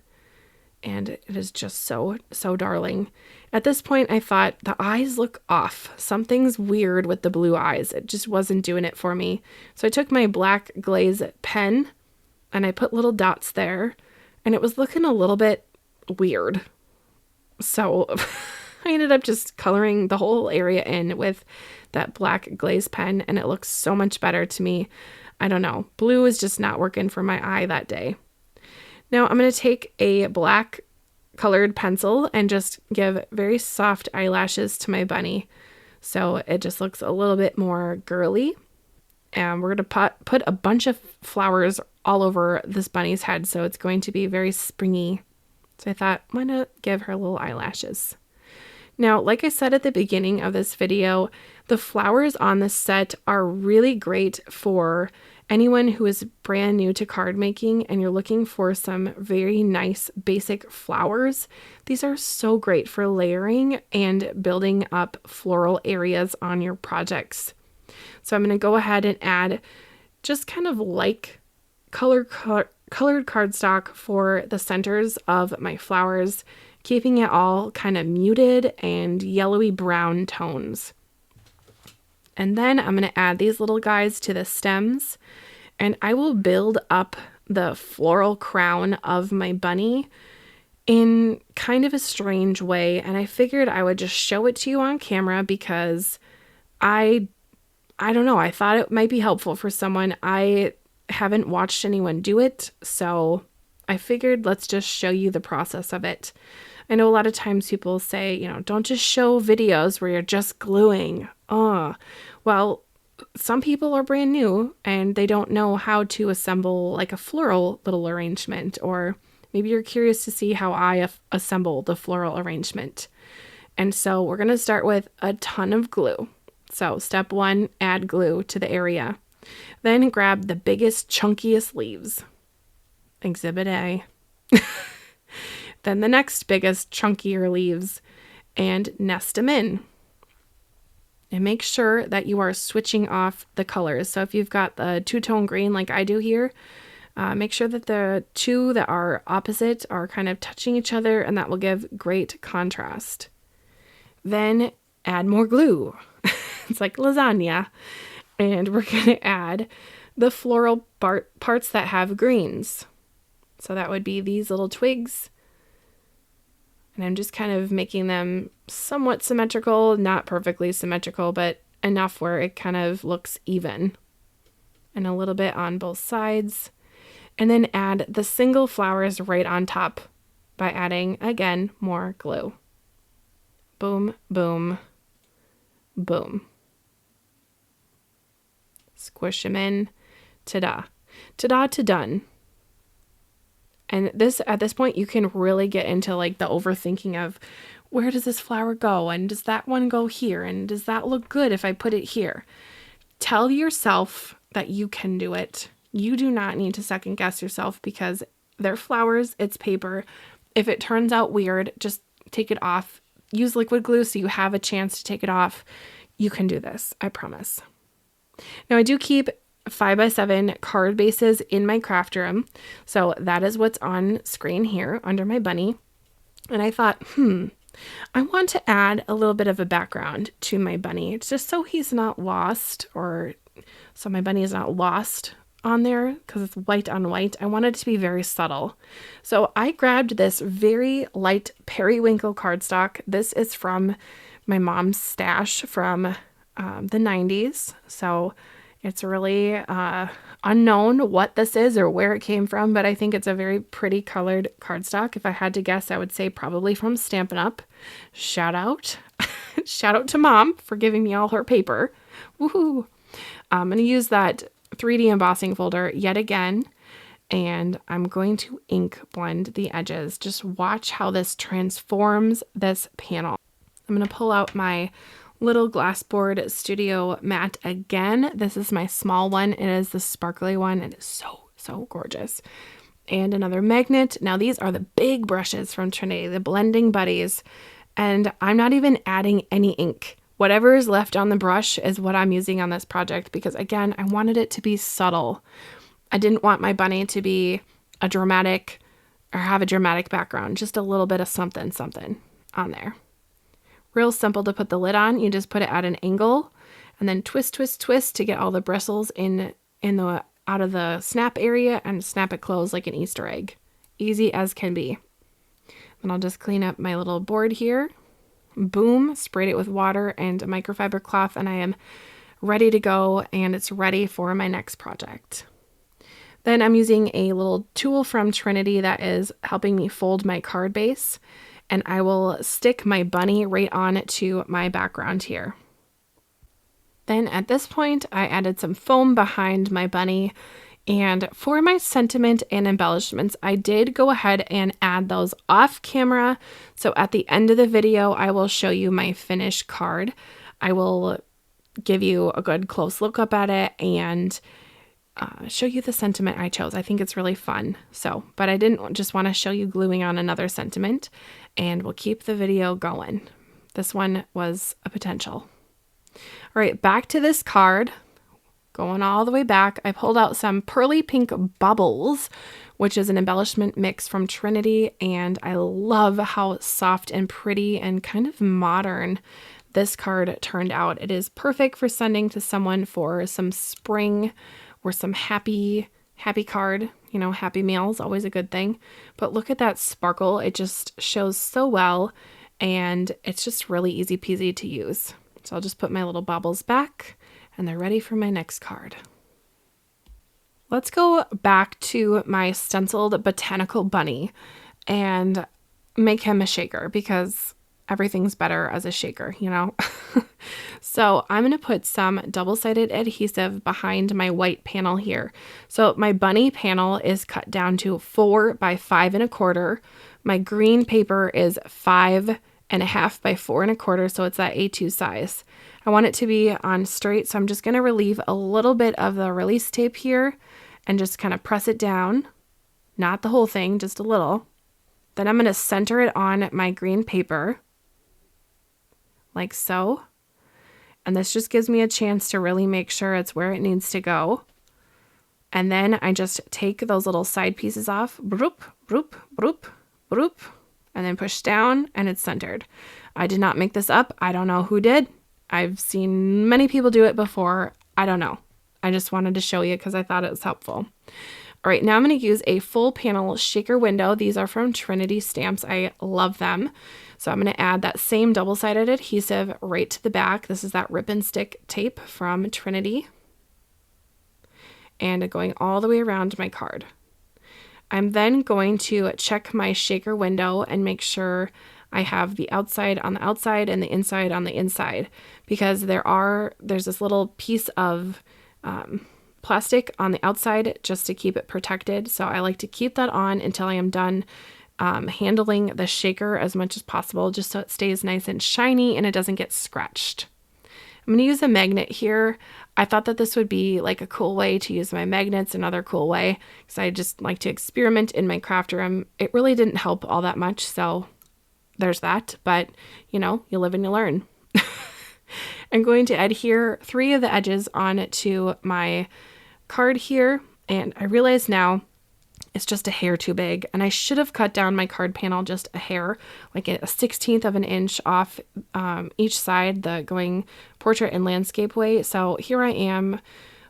And it is just so darling. At this point, I thought the eyes look off. Something's weird with the blue eyes. It just wasn't doing it for me. So I took my black glaze pen and I put little dots there and it was looking a little bit weird. So I ended up just coloring the whole area in with that black glaze pen and it looks so much better to me. I don't know. Blue is just not working for my eye that day. Now I'm going to take a black colored pencil and just give very soft eyelashes to my bunny. So it just looks a little bit more girly. And we're going to put a bunch of flowers all over this bunny's head. So it's going to be very springy. So I thought, why not give her little eyelashes? Now, like I said at the beginning of this video, the flowers on this set are really great for anyone who is brand new to card making and you're looking for some very nice basic flowers. These are so great for layering and building up floral areas on your projects. So I'm going to go ahead and add just kind of like colored cardstock for the centers of my flowers, keeping it all kind of muted and yellowy brown tones. And then I'm going to add these little guys to the stems and I will build up the floral crown of my bunny in kind of a strange way. And I figured I would just show it to you on camera because I don't know, I thought it might be helpful for someone. I haven't watched anyone do it, so I figured let's just show you the process of it. I know a lot of times people say, you know, don't just show videos where you're just gluing. Well, some people are brand new and they don't know how to assemble like a floral little arrangement, or maybe you're curious to see how I assemble the floral arrangement. And so we're going to start with a ton of glue. So step 1, add glue to the area. Then grab the biggest, chunkiest leaves. Exhibit A. Then the next biggest, chunkier leaves and nest them in. And make sure that you are switching off the colors. So if you've got the two-tone green like I do here, make sure that the two that are opposite are kind of touching each other, and that will give great contrast. Then add more glue. It's like lasagna. And we're going to add the floral parts that have greens. So that would be these little twigs. And I'm just kind of making them somewhat symmetrical, not perfectly symmetrical, but enough where it kind of looks even. And a little bit on both sides. And then add the single flowers right on top by adding, again, more glue. Boom, boom, boom. Squish them in. Ta-da. Ta-da to done. And at this point, you can really get into like the overthinking of where does this flower go? And does that one go here? And does that look good if I put it here? Tell yourself that you can do it. You do not need to second guess yourself because they're flowers, it's paper. If it turns out weird, just take it off. Use liquid glue so you have a chance to take it off. You can do this, I promise. Now I do keep 5x7 card bases in my craft room. So that is what's on screen here under my bunny. And I thought, I want to add a little bit of a background to my bunny. It's just so he's not lost, or so my bunny is not lost on there because it's white on white. I want it to be very subtle. So I grabbed this very light periwinkle cardstock. This is from my mom's stash from the 90s. So it's really unknown what this is or where it came from, but I think it's a very pretty colored cardstock. If I had to guess, I would say probably from Stampin' Up. Shout out. Shout out to Mom for giving me all her paper. Woohoo! I'm going to use that 3D embossing folder yet again, and I'm going to ink blend the edges. Just watch how this transforms this panel. I'm going to pull out my little glassboard studio mat again. This is my small one. It is the sparkly one. It is so gorgeous. And another magnet. Now these are the big brushes from Trinity, the blending buddies. And I'm not even adding any ink. Whatever is left on the brush is what I'm using on this project because again, I wanted it to be subtle. I didn't want my bunny to be a dramatic or have a dramatic background, just a little bit of something on there. Real simple to put the lid on. You just put it at an angle and then twist to get all the bristles out of the snap area and snap it closed like an Easter egg. Easy as can be. Then I'll just clean up my little board here. Boom, sprayed it with water and a microfiber cloth, and I am ready to go, and it's ready for my next project. Then I'm using a little tool from Trinity that is helping me fold my card base, and I will stick my bunny right on to my background here. Then at this point, I added some foam behind my bunny, and for my sentiment and embellishments, I did go ahead and add those off camera. So at the end of the video, I will show you my finished card. I will give you a good close look up at it and show you the sentiment I chose. I think it's really fun. But I didn't just want to show you gluing on another sentiment, and we'll keep the video going. This one was a potential. All right, back to this card. Going all the way back, I pulled out some Pearly Pink Bubbles, which is an embellishment mix from Trinity, and I love how soft and pretty and kind of modern this card turned out. It is perfect for sending to someone for some spring or some happy card. You know, happy meal is always a good thing. But look at that sparkle. It just shows so well, and it's just really easy peasy to use. So I'll just put my little bubbles back, and they're ready for my next card. Let's go back to my stenciled Botanical Bunny and make him a shaker because everything's better as a shaker, you know? So I'm going to put some double-sided adhesive behind my white panel here. So my bunny panel is cut down to 4 by 5 1/4. My green paper is 5 1/2 by 4 1/4, so it's that A2 size. I want it to be on straight, so I'm just going to relieve a little bit of the release tape here and just kind of press it down. Not the whole thing, just a little. Then I'm going to center it on my green paper, like so. And this just gives me a chance to really make sure it's where it needs to go. And then I just take those little side pieces off, broop, broop, broop, broop, and then push down, and it's centered. I did not make this up. I don't know who did. I've seen many people do it before. I don't know. I just wanted to show you because I thought it was helpful. All right, now I'm going to use a full panel shaker window. These are from Trinity Stamps. I love them. So I'm going to add that same double-sided adhesive right to the back. This is that rip and stick tape from Trinity. And going all the way around my card. I'm then going to check my shaker window and make sure I have the outside on the outside and the inside on the inside, because there's this little piece of plastic on the outside just to keep it protected. So I like to keep that on until I am done handling the shaker as much as possible, just so it stays nice and shiny and it doesn't get scratched. I'm going to use a magnet here. I thought that this would be like a cool way to use my magnets, another cool way, because I just like to experiment in my craft room. It really didn't help all that much, so there's that, but you know, you live and you learn. I'm going to adhere 3 of the edges onto my card here, and I realize now it's just a hair too big, and I should have cut down my card panel just a hair, like a 1/16 of an inch off each side, the going portrait and landscape way. So here I am.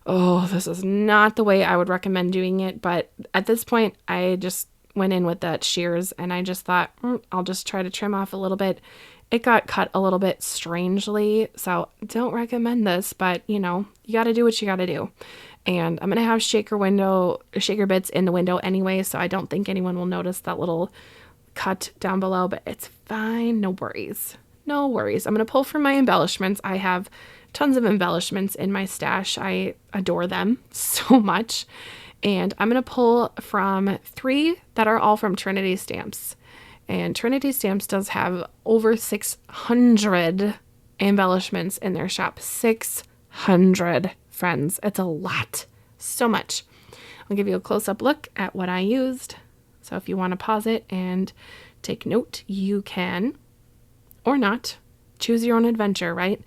Oh, this is not the way I would recommend doing it, but at this point I just went in with that shears and I just thought, I'll just try to trim off a little bit. It got cut a little bit strangely, so don't recommend this, but you know, you got to do what you got to do. And I'm going to have shaker bits in the window anyway, so I don't think anyone will notice that little cut down below, but it's fine. No worries. No worries. I'm going to pull from my embellishments. I have tons of embellishments in my stash. I adore them so much. And I'm going to pull from 3 that are all from Trinity Stamps. And Trinity Stamps does have over 600 embellishments in their shop. 600, friends. It's a lot. So much. I'll give you a close-up look at what I used. So if you want to pause it and take note, you can. Or not. Choose your own adventure, right?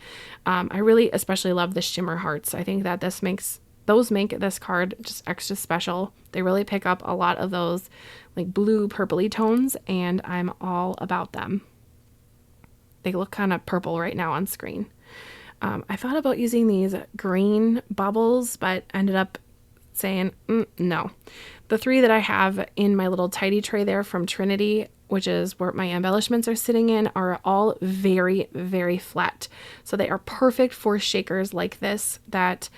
I really especially love the shimmer hearts. I think that those make this card just extra special. They really pick up a lot of those like blue purpley tones, and I'm all about them. They look kind of purple right now on screen. I thought about using these green bubbles, but ended up saying no. The 3 that I have in my little tidy tray there from Trinity, which is where my embellishments are sitting in, are all very, very flat. So they are perfect for shakers like this that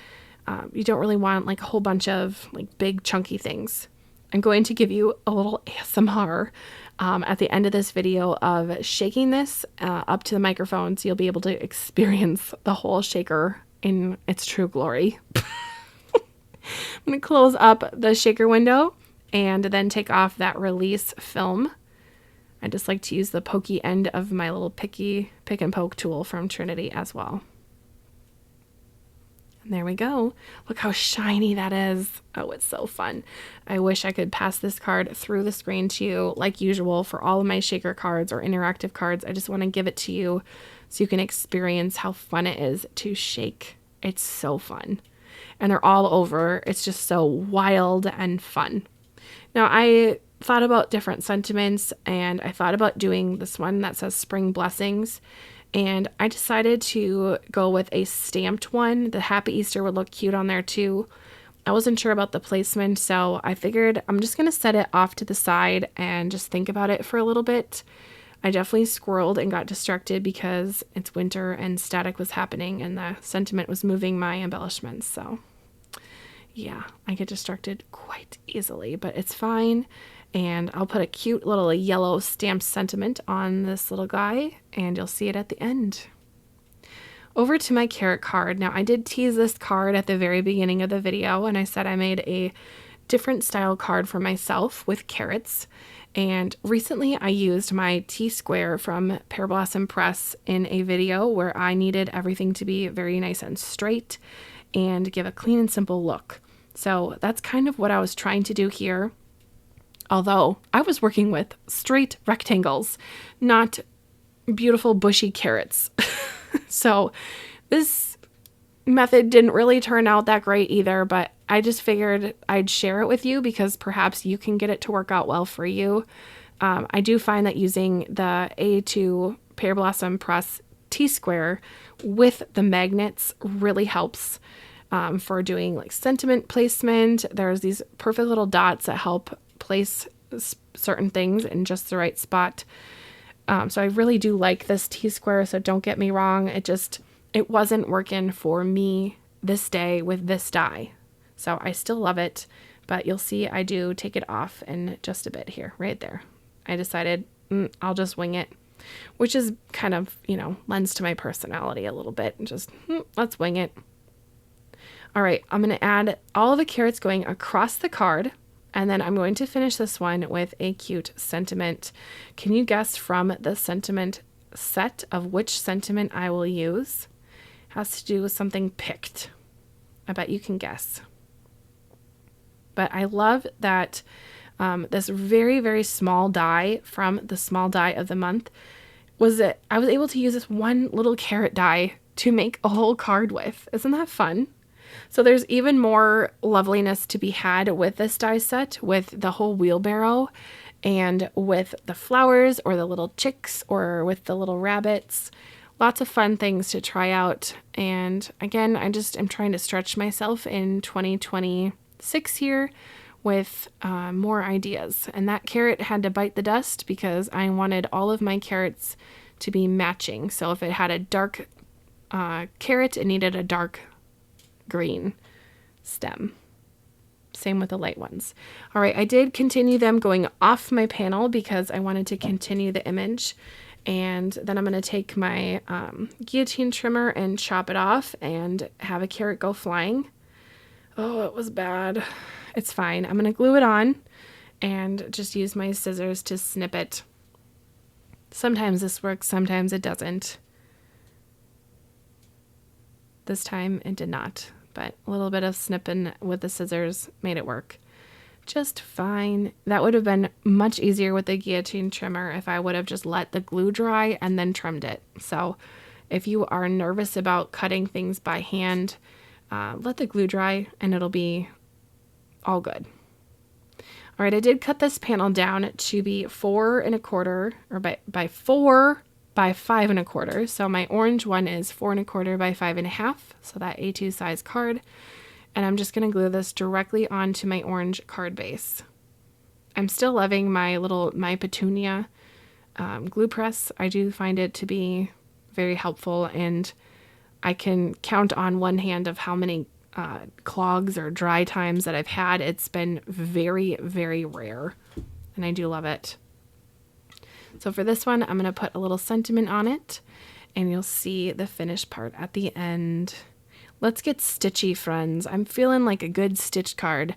you don't really want like a whole bunch of like big chunky things. I'm going to give you a little ASMR at the end of this video of shaking this up to the microphone, so you'll be able to experience the whole shaker in its true glory. I'm going to close up the shaker window and then take off that release film. I just like to use the pokey end of my little pick and poke tool from Trinity as well. And there we go. Look how shiny that is. Oh, it's so fun. I wish I could pass this card through the screen to you like usual for all of my shaker cards or interactive cards. I just want to give it to you so you can experience how fun it is to shake. It's so fun. And they're all over. It's just so wild and fun. Now, I thought about different sentiments, and I thought about doing this one that says Spring Blessings. And I decided to go with a stamped one. The Happy Easter would look cute on there too. I wasn't sure about the placement, so I figured I'm just going to set it off to the side and just think about it for a little bit. I definitely squirreled and got distracted because it's winter and static was happening and the sentiment was moving my embellishments. So yeah, I get distracted quite easily, but it's fine. And I'll put a cute little yellow stamped sentiment on this little guy, and you'll see it at the end. Over to my carrot card. Now, I did tease this card at the very beginning of the video, and I said I made a different style card for myself with carrots. And recently I used my T-square from Pear Blossom Press in a video where I needed everything to be very nice and straight and give a clean and simple look. So that's kind of what I was trying to do here. Although I was working with straight rectangles, not beautiful bushy carrots. So this method didn't really turn out that great either, but I just figured I'd share it with you because perhaps you can get it to work out well for you. I do find that using the A2 Pear Blossom Press T-square with the magnets really helps for doing like sentiment placement. There's these perfect little dots that help place certain things in just the right spot. So I really do like this T-square, so don't get me wrong. It wasn't working for me this day with this die. So I still love it, but you'll see I do take it off in just a bit here, right there. I decided I'll just wing it, which is kind of, lends to my personality a little bit. Just let's wing it. All right, I'm going to add all of the carrots going across the card, and then I'm going to finish this one with a cute sentiment. Can you guess from the sentiment set of which sentiment I will use? It has to do with something picked. I bet you can guess. But I love that this very, very small die from the small die of the month I was able to use this one little carrot die to make a whole card with. Isn't that fun? So there's even more loveliness to be had with this die set, with the whole wheelbarrow and with the flowers or the little chicks or with the little rabbits. Lots of fun things to try out. And again, I'm trying to stretch myself in 2026 here with more ideas. And that carrot had to bite the dust because I wanted all of my carrots to be matching. So if it had a dark carrot, it needed a dark green stem. Same with the light ones. All right, I did continue them going off my panel because I wanted to continue the image. And then I'm going to take my guillotine trimmer and chop it off and have a carrot go flying. Oh, it was bad. It's fine. I'm going to glue it on and just use my scissors to snip it. Sometimes this works, sometimes it doesn't. This time it did not, but a little bit of snipping with the scissors made it work just fine. That would have been much easier with the guillotine trimmer if I would have just let the glue dry and then trimmed it. So if you are nervous about cutting things by hand, let the glue dry and it'll be all good. All right, I did cut this panel down to be 4 1/4 or by 4 by 5 1/4. So my orange one is 4 1/4 by 5 1/2. So that A2 size card. And I'm just going to glue this directly onto my orange card base. I'm still loving my Petunia glue press. I do find it to be very helpful, and I can count on one hand of how many clogs or dry times that I've had. It's been very, very rare, and I do love it. So for this one, I'm going to put a little sentiment on it, and you'll see the finished part at the end. Let's get stitchy, friends. I'm feeling like a good stitch card.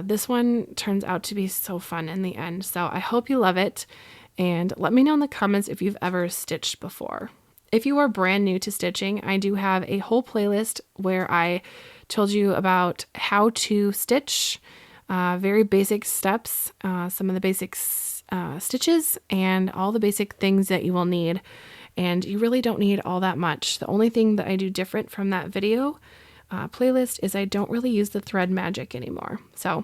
This one turns out to be so fun in the end. So I hope you love it. And let me know in the comments if you've ever stitched before. If you are brand new to stitching, I do have a whole playlist where I told you about how to stitch, very basic steps, some of the basic stitches, and all the basic things that you will need. And you really don't need all that much. The only thing that I do different from that video playlist is I don't really use the thread magic anymore. So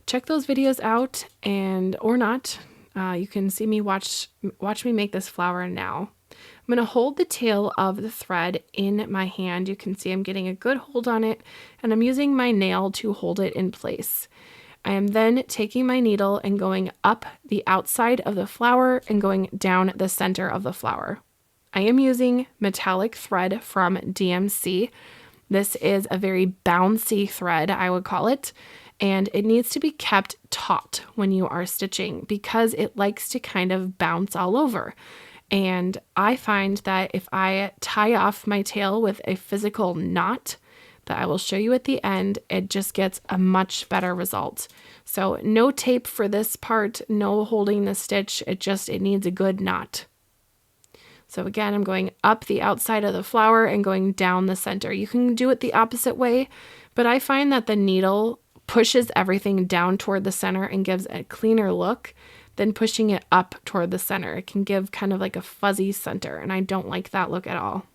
check those videos out, and or not. You can see me watch me make this flower now. I'm going to hold the tail of the thread in my hand. You can see I'm getting a good hold on it, and I'm using my nail to hold it in place. I am then taking my needle and going up the outside of the flower and going down the center of the flower. I am using metallic thread from DMC. This is a very bouncy thread, I would call it, and it needs to be kept taut when you are stitching because it likes to kind of bounce all over. And I find that if I tie off my tail with a physical knot that I will show you at the end, it just gets a much better result. So no tape for this part, no holding the stitch, it needs a good knot. So again, I'm going up the outside of the flower and going down the center. You can do it the opposite way, but I find that the needle pushes everything down toward the center and gives a cleaner look than pushing it up toward the center. It can give kind of like a fuzzy center, and I don't like that look at all.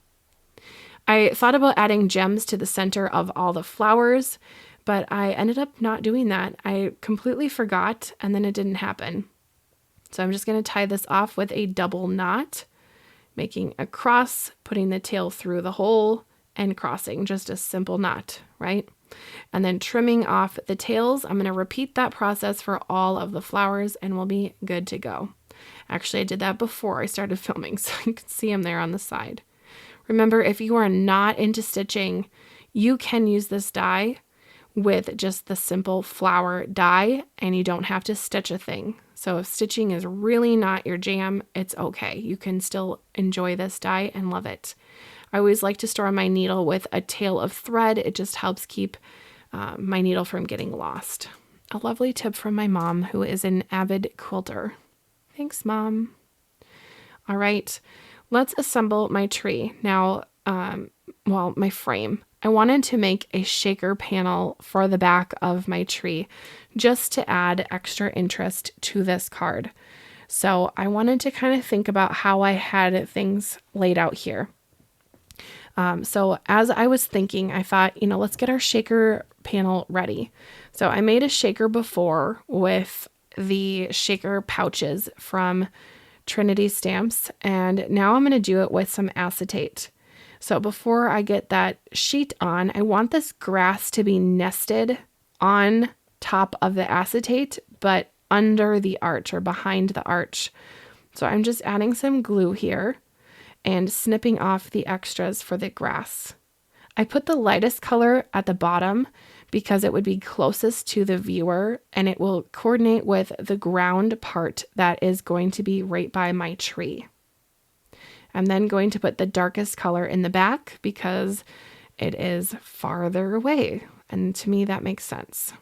I thought about adding gems to the center of all the flowers, but I ended up not doing that. I completely forgot, and then it didn't happen. So I'm just going to tie this off with a double knot. making a cross, putting the tail through the hole, and crossing, just a simple knot, right? And then trimming off the tails. I'm going to repeat that process for all of the flowers and we'll be good to go. Actually, I did that before I started filming, so you can see them there on the side. Remember, if you are not into stitching, you can use this die with just the simple flower die and you don't have to stitch a thing. So if stitching is really not your jam, it's okay. You can still enjoy this die and love it. I always like to store my needle with a tail of thread. It just helps keep my needle from getting lost. A lovely tip from my mom, who is an avid quilter. Thanks, Mom. All right, let's assemble my tree. Now, my frame. I wanted to make a shaker panel for the back of my tree just to add extra interest to this card. So I wanted to kind of think about how I had things laid out here. So as I was thinking, I thought, let's get our shaker panel ready. So I made a shaker before with the shaker pouches from Trinity Stamps, and now I'm going to do it with some acetate. So before I get that sheet on, I want this grass to be nested on top of the acetate, but under the arch or behind the arch. So I'm just adding some glue here and snipping off the extras for the grass. I put the lightest color at the bottom because it would be closest to the viewer and it will coordinate with the ground part that is going to be right by my tree. I'm then going to put the darkest color in the back because it is farther away. And to me, that makes sense.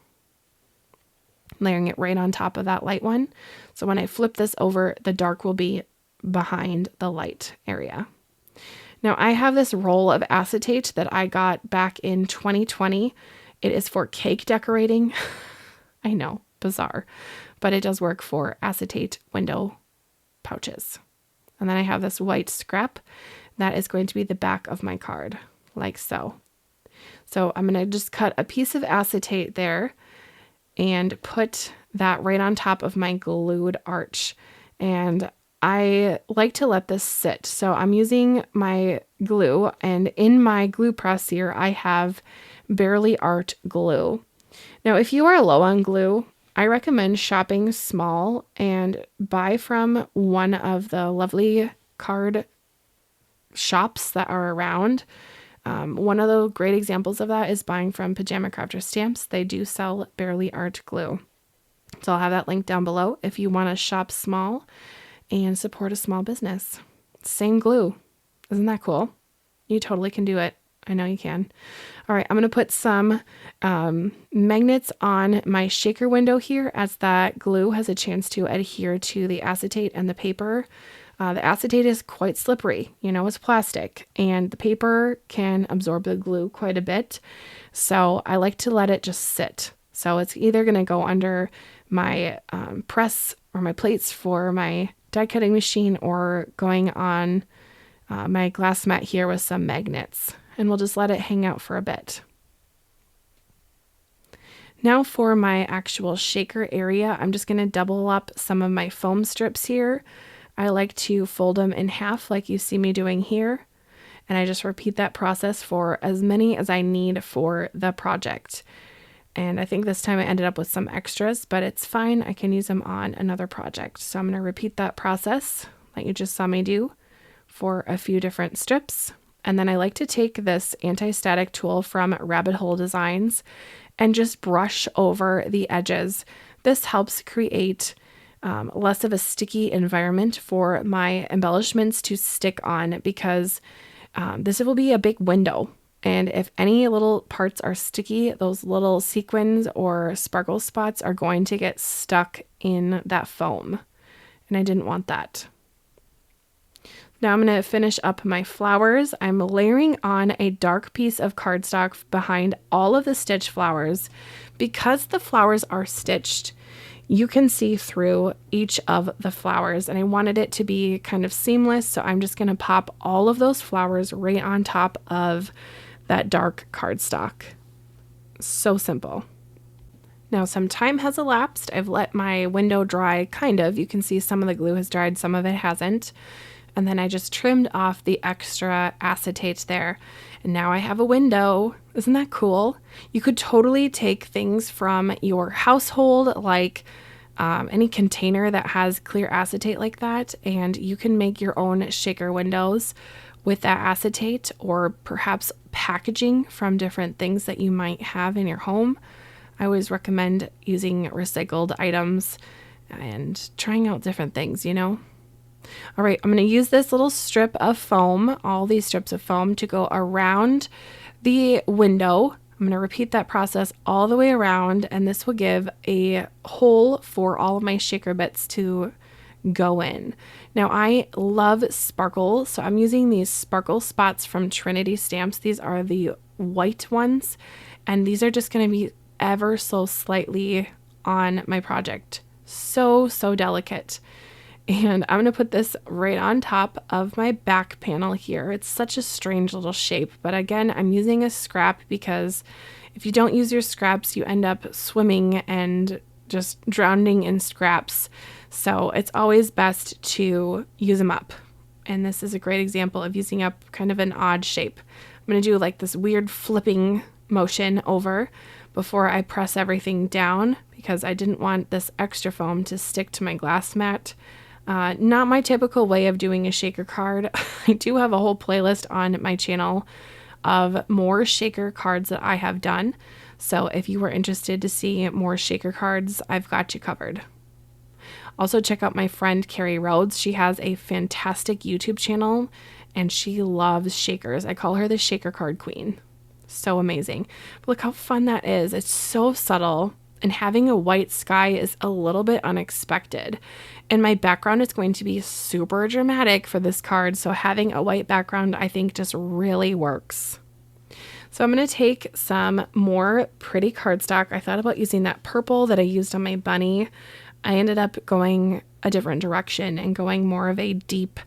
Layering it right on top of that light one. So when I flip this over, the dark will be behind the light area. Now I have this roll of acetate that I got back in 2020. It is for cake decorating. I know, bizarre, but it does work for acetate window pouches. And then I have this white scrap that is going to be the back of my card, like so. So I'm going to just cut a piece of acetate there and put that right on top of my glued arch. And I like to let this sit. So I'm using my glue, and in my glue press here, I have Barely Art glue. Now, if you are low on glue, I recommend shopping small and buy from one of the lovely card shops that are around. One of the great examples of that is buying from Pajama Crafter Stamps. They do sell Barely Art glue. So I'll have that link down below if you want to shop small and support a small business. Same glue. Isn't that cool? You totally can do it. I know you can. All right, I'm going to put some magnets on my shaker window here as that glue has a chance to adhere to the acetate and the paper. The acetate is quite slippery, it's plastic, and the paper can absorb the glue quite a bit. So I like to let it just sit. So it's either going to go under my press or my plates for my die cutting machine or going on my glass mat here with some magnets. And we'll just let it hang out for a bit. Now for my actual shaker area, I'm just going to double up some of my foam strips here. I like to fold them in half like you see me doing here. And I just repeat that process for as many as I need for the project. And I think this time I ended up with some extras, but it's fine. I can use them on another project. So I'm going to repeat that process that you just saw me do for a few different strips. And then I like to take this anti-static tool from Rabbit Hole Designs and just brush over the edges. This helps create less of a sticky environment for my embellishments to stick on because this will be a big window. And if any little parts are sticky, those little sequins or sparkle spots are going to get stuck in that foam. And I didn't want that. Now I'm going to finish up my flowers. I'm layering on a dark piece of cardstock behind all of the stitch flowers. Because the flowers are stitched, you can see through each of the flowers, and I wanted it to be kind of seamless, so I'm just going to pop all of those flowers right on top of that dark cardstock. So simple. Now some time has elapsed. I've let my window dry, kind of. You can see some of the glue has dried, some of it hasn't. and then I just trimmed off the extra acetate there. And now I have a window. Isn't that cool? You could totally take things from your household, like any container that has clear acetate like that, and you can make your own shaker windows with that acetate, or perhaps packaging from different things that you might have in your home. I always recommend using recycled items and trying out different things, you know? All right, I'm going to use this little strip of foam, all these strips of foam, to go around the window. I'm going to repeat that process all the way around, and this will give a hole for all of my shaker bits to go in. Now, I love sparkle, so I'm using these sparkle spots from Trinity Stamps. These are the white ones, and these are just going to be ever so slightly on my project. So delicate. And I'm going to put this right on top of my back panel here. It's such a strange little shape, but again, I'm using a scrap because if you don't use your scraps, you end up swimming and just drowning in scraps. So it's always best to use them up. And this is a great example of using up kind of an odd shape. I'm going to do like this weird flipping motion over before I press everything down because I didn't want this extra foam to stick to my glass mat. Not my typical way of doing a shaker card. I do have a whole playlist on my channel of more shaker cards that I have done. So if you were interested to see more shaker cards, I've got you covered. Also check out my friend Carrie Rhodes. She has a fantastic YouTube channel and she loves shakers. I call her the shaker card queen. So amazing. But look how fun that is. It's so subtle. And having a white sky is a little bit unexpected. And my background is going to be super dramatic for this card. So having a white background, I think, just really works. So I'm going to take some more pretty cardstock. I thought about using that purple that I used on my bunny. I ended up going a different direction and going more of a deep,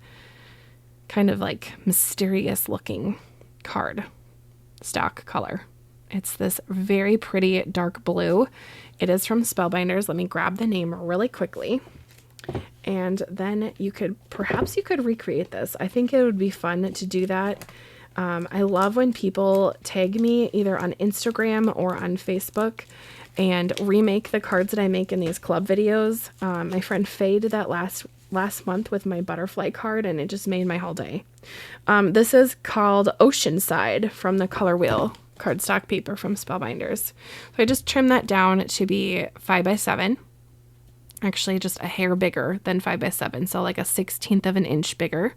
kind of like mysterious looking card stock color. It's this very pretty dark blue. It is from Spellbinders. Let me grab the name really quickly. And then perhaps you could recreate this. I think it would be fun to do that. I love when people tag me either on Instagram or on Facebook and remake the cards that I make in these club videos. My friend Faye did that last month with my butterfly card, and it just made my whole day. This is called Oceanside from the Color Wheel cardstock paper from Spellbinders. So I just trimmed that down to be 5x7. Actually, just a hair bigger than 5x7, so like a 1/16 of an inch bigger.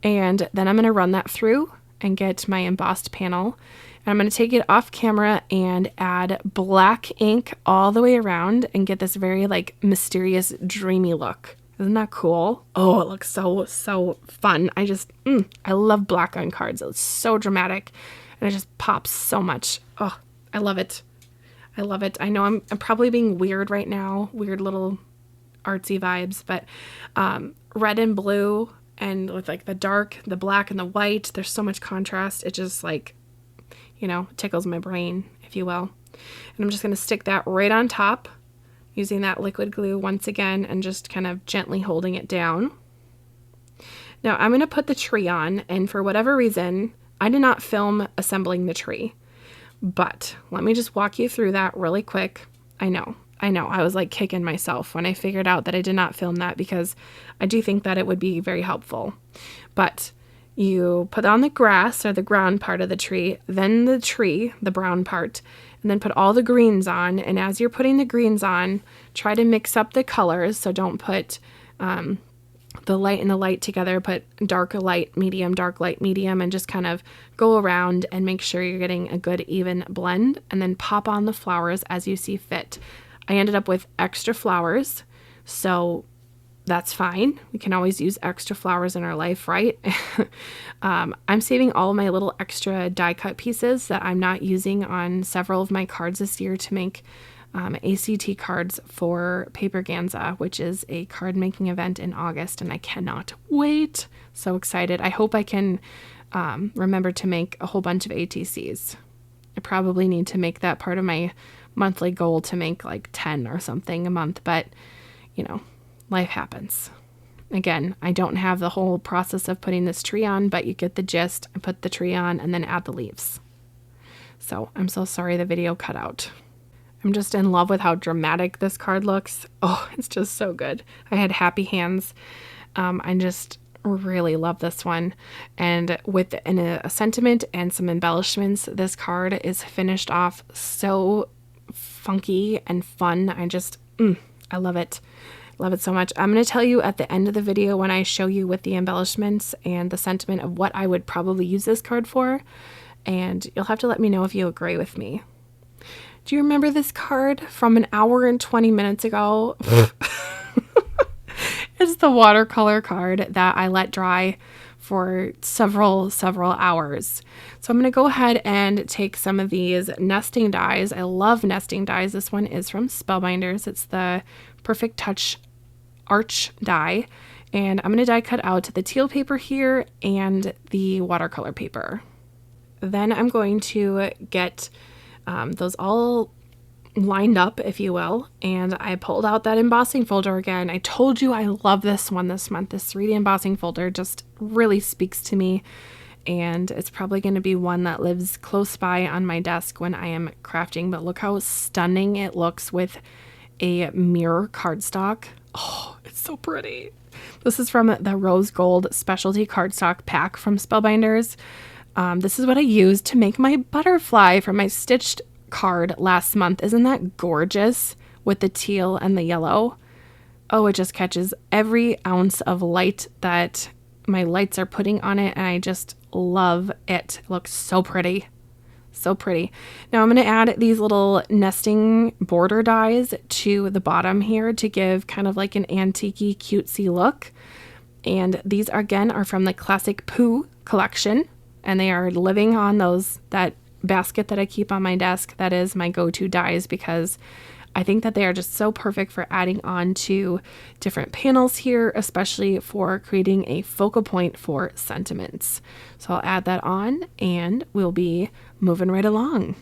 And then I'm going to run that through and get my embossed panel. And I'm going to take it off camera and add black ink all the way around and get this very like mysterious, dreamy look. Isn't that cool? Oh, it looks so fun. I love black on cards. It's so dramatic and it just pops so much. Oh, I love it. I love it. I know I'm probably being weird right now, weird little artsy vibes, but red and blue and with like the dark, the black and the white, there's so much contrast. It just like, tickles my brain, if you will. And I'm just going to stick that right on top using that liquid glue once again and just kind of gently holding it down. Now I'm going to put the tree on, and for whatever reason, I did not film assembling the tree. But let me just walk you through that really quick. I know. I was like kicking myself when I figured out that I did not film that because I do think that it would be very helpful. But you put on the grass or the ground part of the tree, then the tree, the brown part, and then put all the greens on. And as you're putting the greens on, try to mix up the colors. So don't put the light and the light together, put dark light, medium, dark light, medium, and just kind of go around and make sure you're getting a good even blend, and then pop on the flowers as you see fit. I ended up with extra flowers, so that's fine. We can always use extra flowers in our life, right? I'm saving all of my little extra die cut pieces that I'm not using on several of my cards this year to make ACT cards for Paperganza, which is a card making event in August, and I cannot wait. So excited. I hope I can remember to make a whole bunch of ATCs. I probably need to make that part of my monthly goal to make like 10 or something a month, but life happens. Again, I don't have the whole process of putting this tree on, but you get the gist. I put the tree on and then add the leaves. So I'm so sorry the video cut out. I'm just in love with how dramatic this card looks. Oh, it's just so good. I had happy hands. I just really love this one. And with a sentiment and some embellishments, this card is finished off so funky and fun. I love it. Love it so much. I'm going to tell you at the end of the video when I show you with the embellishments and the sentiment of what I would probably use this card for. And you'll have to let me know if you agree with me. Do you remember this card from an hour and 20 minutes ago? It's the watercolor card that I let dry for several hours. So I'm going to go ahead and take some of these nesting dies. I love nesting dies. This one is from Spellbinders. It's the Perfect Touch Arch die. And I'm going to die cut out the teal paper here and the watercolor paper. Then I'm going to get those all lined up, if you will, and I pulled out that embossing folder again. I told you I love this one this month. This 3D embossing folder just really speaks to me, and it's probably going to be one that lives close by on my desk when I am crafting. But look how stunning it looks with a mirror cardstock. Oh, it's so pretty. This is from the Rose Gold Specialty Cardstock Pack from Spellbinders. This is what I used to make my butterfly for my stitched card last month. Isn't that gorgeous with the teal and the yellow? Oh, it just catches every ounce of light that my lights are putting on it, and I just love it. It looks so pretty. So pretty. Now I'm going to add these little nesting border dies to the bottom here to give kind of like an antique-y, cutesy look. And these again are from the Classic Pooh collection, and they are living on that basket that I keep on my desk. That is my go-to dies because I think that they are just so perfect for adding on to different panels here, especially for creating a focal point for sentiments. So I'll add that on and we'll be moving right along.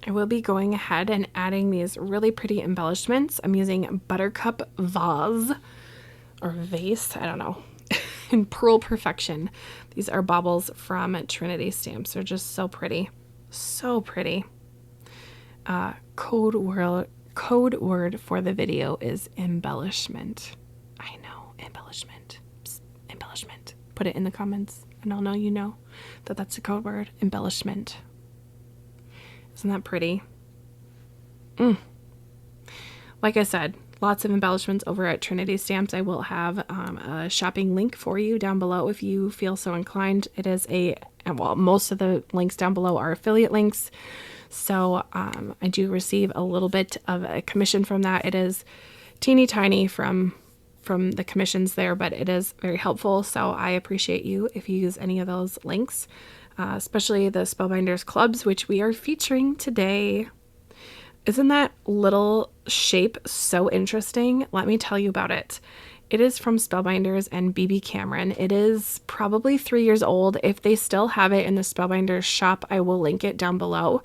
I will be going ahead and adding these really pretty embellishments. I'm using Buttercup Vase or Vase, I don't know, in Pearl Perfection. These are baubles from Trinity Stamps. They're just so pretty. So pretty. Code word for the video is embellishment. I know, embellishment. Psst, embellishment. Put it in the comments and I'll know you know that that's a code word. Embellishment. Isn't that pretty? Like I said, lots of embellishments over at Trinity Stamps. I will have a shopping link for you down below if you feel so inclined. It is most of the links down below are affiliate links. So I do receive a little bit of a commission from that. It is teeny tiny from the commissions there, but it is very helpful. So I appreciate you if you use any of those links, especially the Spellbinders clubs, which we are featuring today. Isn't that little shape so interesting? Let me tell you about it. It is from Spellbinders and BB Cameron. It is probably 3 years old. If they still have it in the Spellbinders shop, I will link it down below.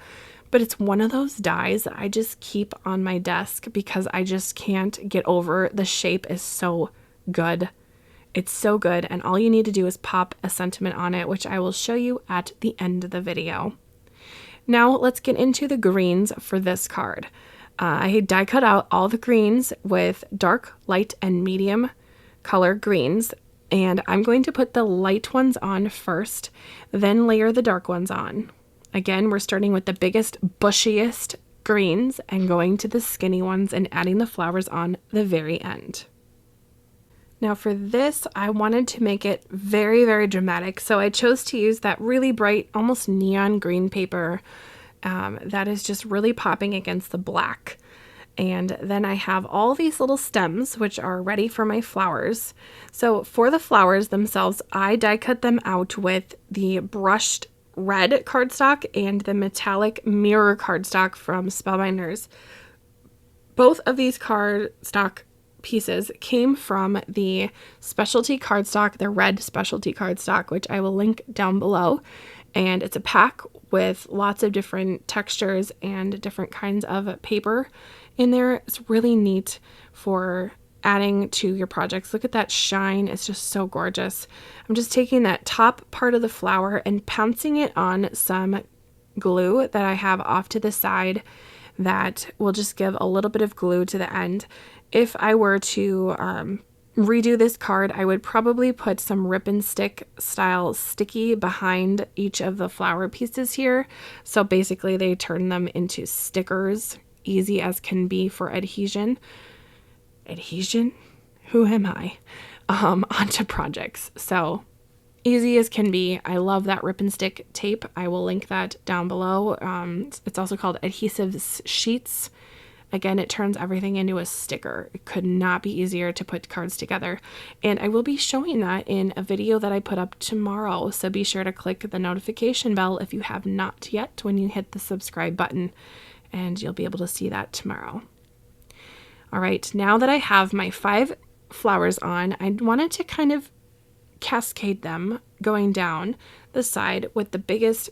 But it's one of those dies that I just keep on my desk because I just can't get over. The shape is so good. It's so good. And all you need to do is pop a sentiment on it, which I will show you at the end of the video. Now let's get into the greens for this card. I die cut out all the greens with dark, light, and medium color greens. And I'm going to put the light ones on first, then layer the dark ones on. Again, we're starting with the biggest, bushiest greens and going to the skinny ones and adding the flowers on the very end. Now for this, I wanted to make it very, very dramatic. So I chose to use that really bright, almost neon green paper that is just really popping against the black. And then I have all these little stems, which are ready for my flowers. So for the flowers themselves, I die cut them out with the brushed red cardstock and the metallic mirror cardstock from Spellbinders. Both of these cardstock pieces came from the specialty cardstock, the red specialty cardstock, which I will link down below. And it's a pack with lots of different textures and different kinds of paper in there. It's really neat for adding to your projects. Look at that shine. It's just so gorgeous. I'm just taking that top part of the flower and pouncing it on some glue that I have off to the side that will just give a little bit of glue to the end. If I were to redo this card, I would probably put some rip and stick style sticky behind each of the flower pieces here. So basically they turn them into stickers, easy as can be for adhesion. Adhesion? Who am I? Onto projects. So easy as can be. I love that rip and stick tape. I will link that down below. It's also called adhesive sheets. Again, it turns everything into a sticker. It could not be easier to put cards together. And I will be showing that in a video that I put up tomorrow. So be sure to click the notification bell if you have not yet when you hit the subscribe button, and you'll be able to see that tomorrow. All right, now that I have my 5 flowers on, I wanted to kind of cascade them going down the side with the biggest,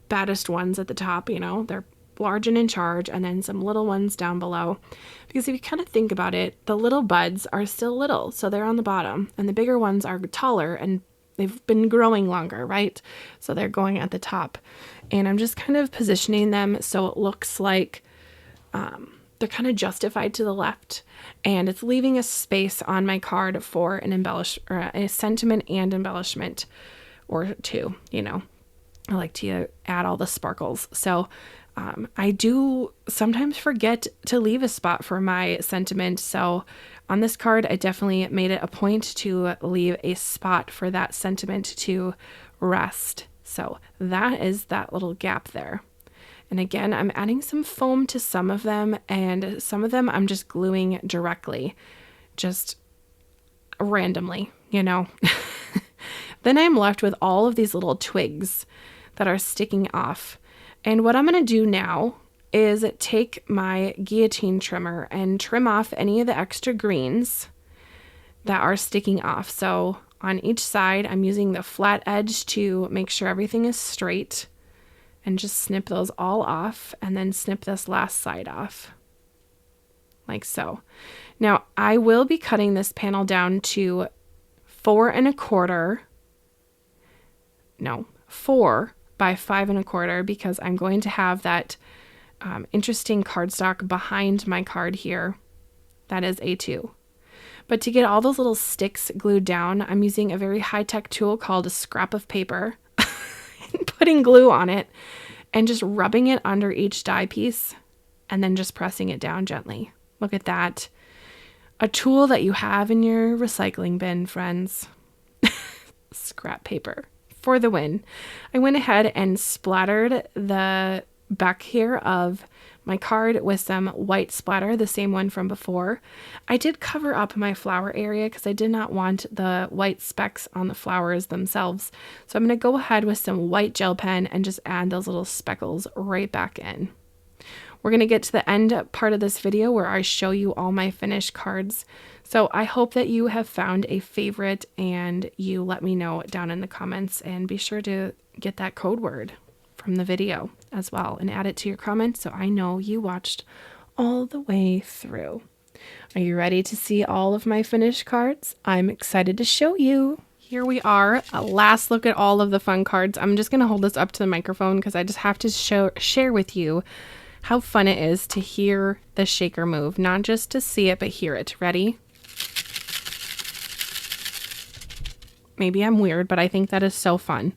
baddest ones at the top. You know, they're large and in charge, and then some little ones down below. Because if you kind of think about it, the little buds are still little, so they're on the bottom, and the bigger ones are taller and they've been growing longer, right? So they're going at the top. And I'm just kind of positioning them so it looks like they're kind of justified to the left, and it's leaving a space on my card for an or a sentiment and embellishment or two. You know, I like to add all the sparkles. So I do sometimes forget to leave a spot for my sentiment. So on this card, I definitely made it a point to leave a spot for that sentiment to rest. So that is that little gap there. And again, I'm adding some foam to some of them, and some of them I'm just gluing directly, just randomly, you know. Then I'm left with all of these little twigs that are sticking off. And what I'm going to do now is take my guillotine trimmer and trim off any of the extra greens that are sticking off. So on each side, I'm using the flat edge to make sure everything is straight, and just snip those all off, and then snip this last side off like so. Now I will be cutting this panel down to 4 by 5 1/4, because I'm going to have that interesting cardstock behind my card here. That is A2. But to get all those little sticks glued down, I'm using a very high-tech tool called a scrap of paper and putting glue on it and just rubbing it under each die piece and then just pressing it down gently. Look at that. A tool that you have in your recycling bin, friends. Scrap paper for the win. I went ahead and splattered the back here of my card with some white splatter, the same one from before. I did cover up my flower area because I did not want the white specks on the flowers themselves. So I'm going to go ahead with some white gel pen and just add those little speckles right back in. We're going to get to the end part of this video where I show you all my finished cards. So I hope that you have found a favorite, and you let me know down in the comments, and be sure to get that code word from the video as well and add it to your comments so I know you watched all the way through. Are you ready to see all of my finished cards? I'm excited to show you. Here we are, a last look at all of the fun cards. I'm just going to hold this up to the microphone because I just have to share with you how fun it is to hear the shaker move, not just to see it, but hear it. Ready? Maybe I'm weird, but I think that is so fun.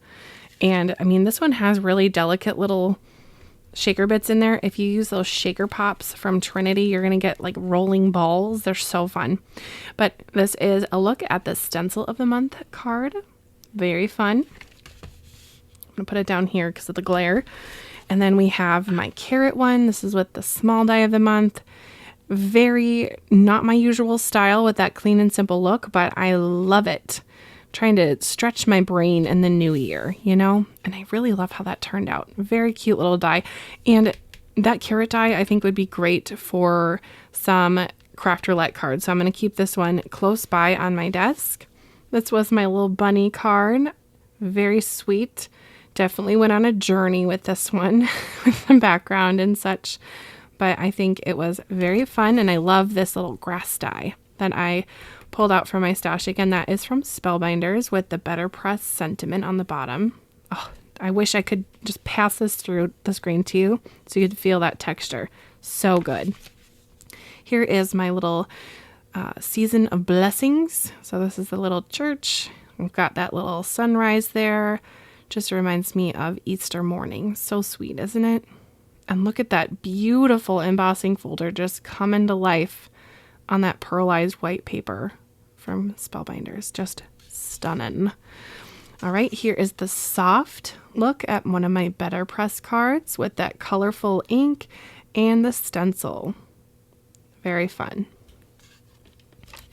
And I mean, this one has really delicate little shaker bits in there. If you use those shaker pops from Trinity, you're going to get like rolling balls. They're so fun. But this is a look at the Stencil of the Month card. Very fun. I'm going to put it down here because of the glare. And then we have my carrot one. This is with the small die of the month. Very not my usual style with that clean and simple look, but I love it. Trying to stretch my brain in the new year, you know, and I really love how that turned out. Very cute little die. And that carrot die I think would be great for some craft roulette cards. So I'm going to keep this one close by on my desk. This was my little bunny card. Very sweet. Definitely went on a journey with this one with the background and such. But I think it was very fun, and I love this little grass die. that I pulled out from my stash. Again, that is from Spellbinders with the BetterPress sentiment on the bottom. Oh, I wish I could just pass this through the screen to you so you could feel that texture. So good. Here is my little season of blessings. So this is the little church. We've got that little sunrise there. Just reminds me of Easter morning. So sweet, isn't it? And look at that beautiful embossing folder just coming to life on that pearlized white paper from Spellbinders. Just stunning. All right, here is the soft look at one of my BetterPress cards with that colorful ink and the stencil. Very fun.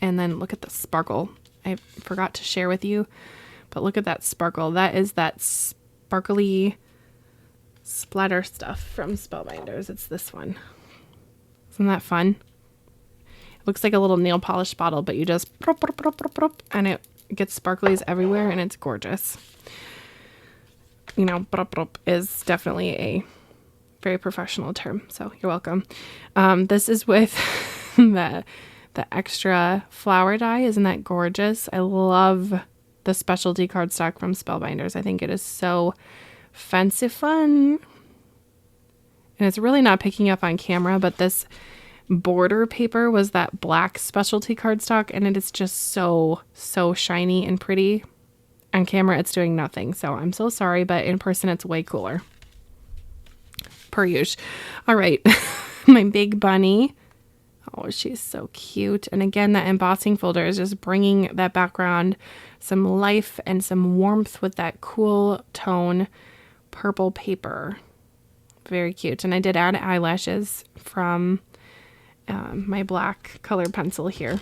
And then look at the sparkle. I forgot to share with you, but look at that sparkle. That is that sparkly splatter stuff from Spellbinders. It's this one. Isn't that fun? It looks like a little nail polish bottle, but you just prop, prop, prop, prop, prop, and it gets sparklies everywhere, and it's gorgeous. You know, prop, prop is definitely a very professional term, so you're welcome. This is with the extra flower die. Isn't that gorgeous? I love the specialty cardstock from Spellbinders. I think it is so fancy fun. And it's really not picking up on camera, but this border paper was that black specialty cardstock, and it is just so shiny and pretty. On camera, it's doing nothing, so I'm so sorry, but in person, it's way cooler. Per usual. All right, my big bunny. Oh, she's so cute. And again, that embossing folder is just bringing that background some life and some warmth with that cool tone purple paper. Very cute. And I did add eyelashes from my black colored pencil here.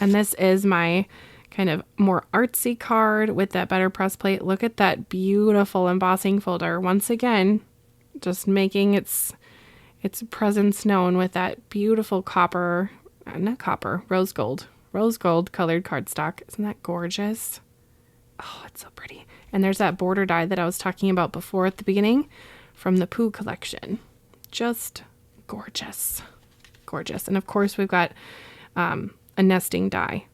And this is my kind of more artsy card with that BetterPress plate. Look at that beautiful embossing folder. Once again, just making its presence known with that beautiful rose gold colored cardstock. Isn't that gorgeous? Oh, it's so pretty. And there's that border die that I was talking about before at the beginning from the Pooh collection. Just gorgeous. Gorgeous. And of course, we've got a nesting die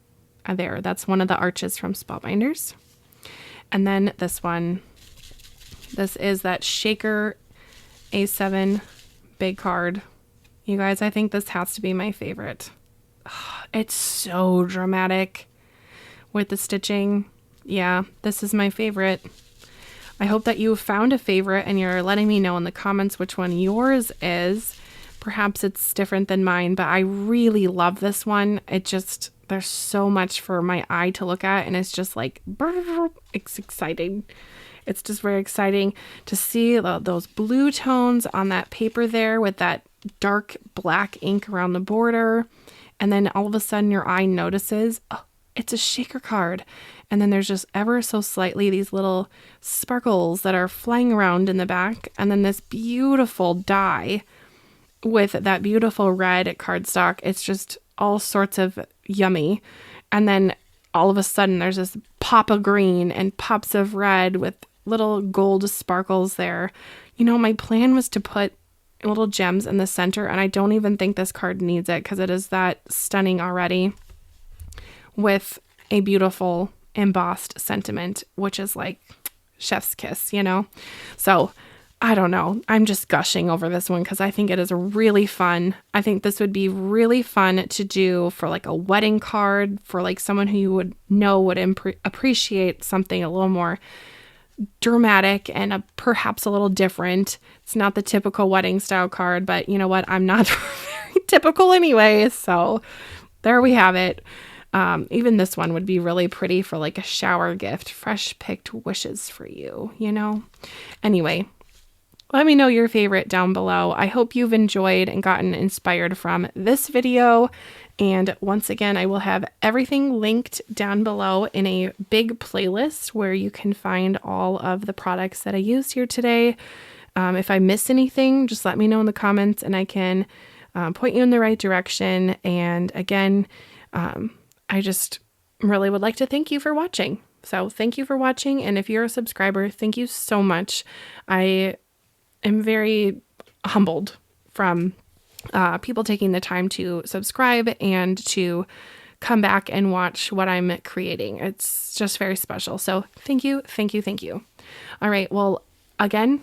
there. That's one of the arches from Spellbinders. And then this one, this is that Shaker A7 big card. You guys, I think this has to be my favorite. Oh, it's so dramatic with the stitching. Yeah, this is my favorite. I hope that you found a favorite and you're letting me know in the comments which one yours is. Perhaps it's different than mine, but I really love this one. There's so much for my eye to look at, and it's just like, it's exciting. It's just very exciting to see those blue tones on that paper there with that dark black ink around the border. And then all of a sudden your eye notices, oh, it's a shaker card. And then there's just ever so slightly these little sparkles that are flying around in the back. And then this beautiful die with that beautiful red cardstock. It's just all sorts of yummy. And then all of a sudden there's this pop of green and pops of red with little gold sparkles there. You know, my plan was to put little gems in the center, and I don't even think this card needs it because it is that stunning already with a beautiful embossed sentiment, which is like chef's kiss, you know? So I don't know. I'm just gushing over this one because I think it is really fun. I think this would be really fun to do for like a wedding card for like someone who you would know would appreciate something a little more dramatic and perhaps a little different. It's not the typical wedding style card, but you know what? I'm not very typical anyway. So there we have it. Even this one would be really pretty for like a shower gift. Fresh picked wishes for you, you know? Anyway, let me know your favorite down below. I hope you've enjoyed and gotten inspired from this video. And once again, I will have everything linked down below in a big playlist where you can find all of the products that I used here today. If I miss anything, just let me know in the comments and I can point you in the right direction. And again, I just really would like to thank you for watching. So thank you for watching. And if you're a subscriber, thank you so much. I am very humbled from people taking the time to subscribe and to come back and watch what I'm creating. It's just very special. So thank you, thank you, thank you. All right. Well, again,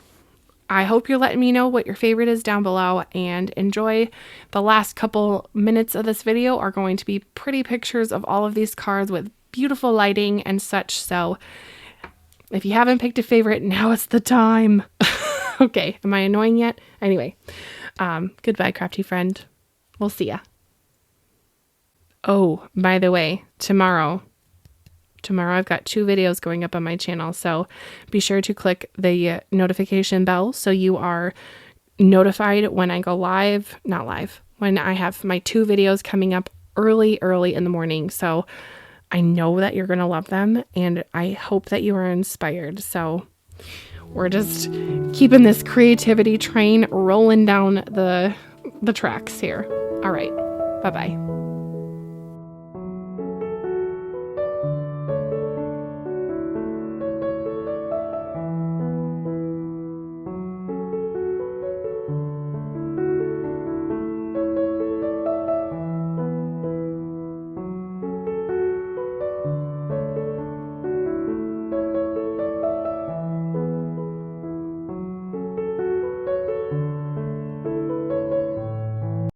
I hope you're letting me know what your favorite is down below, and enjoy. The last couple minutes of this video are going to be pretty pictures of all of these cards with beautiful lighting and such. So if you haven't picked a favorite, now is the time. Okay. Am I annoying yet? Anyway, goodbye, crafty friend. We'll see ya. Oh, by the way, tomorrow I've got 2 videos going up on my channel, so be sure to click the notification bell so you are notified when I go live, not live, when I have my 2 videos coming up early in the morning. So I know that you're going to love them, and I hope that you are inspired. So we're just keeping this creativity train rolling down the tracks here. All right. Bye-bye.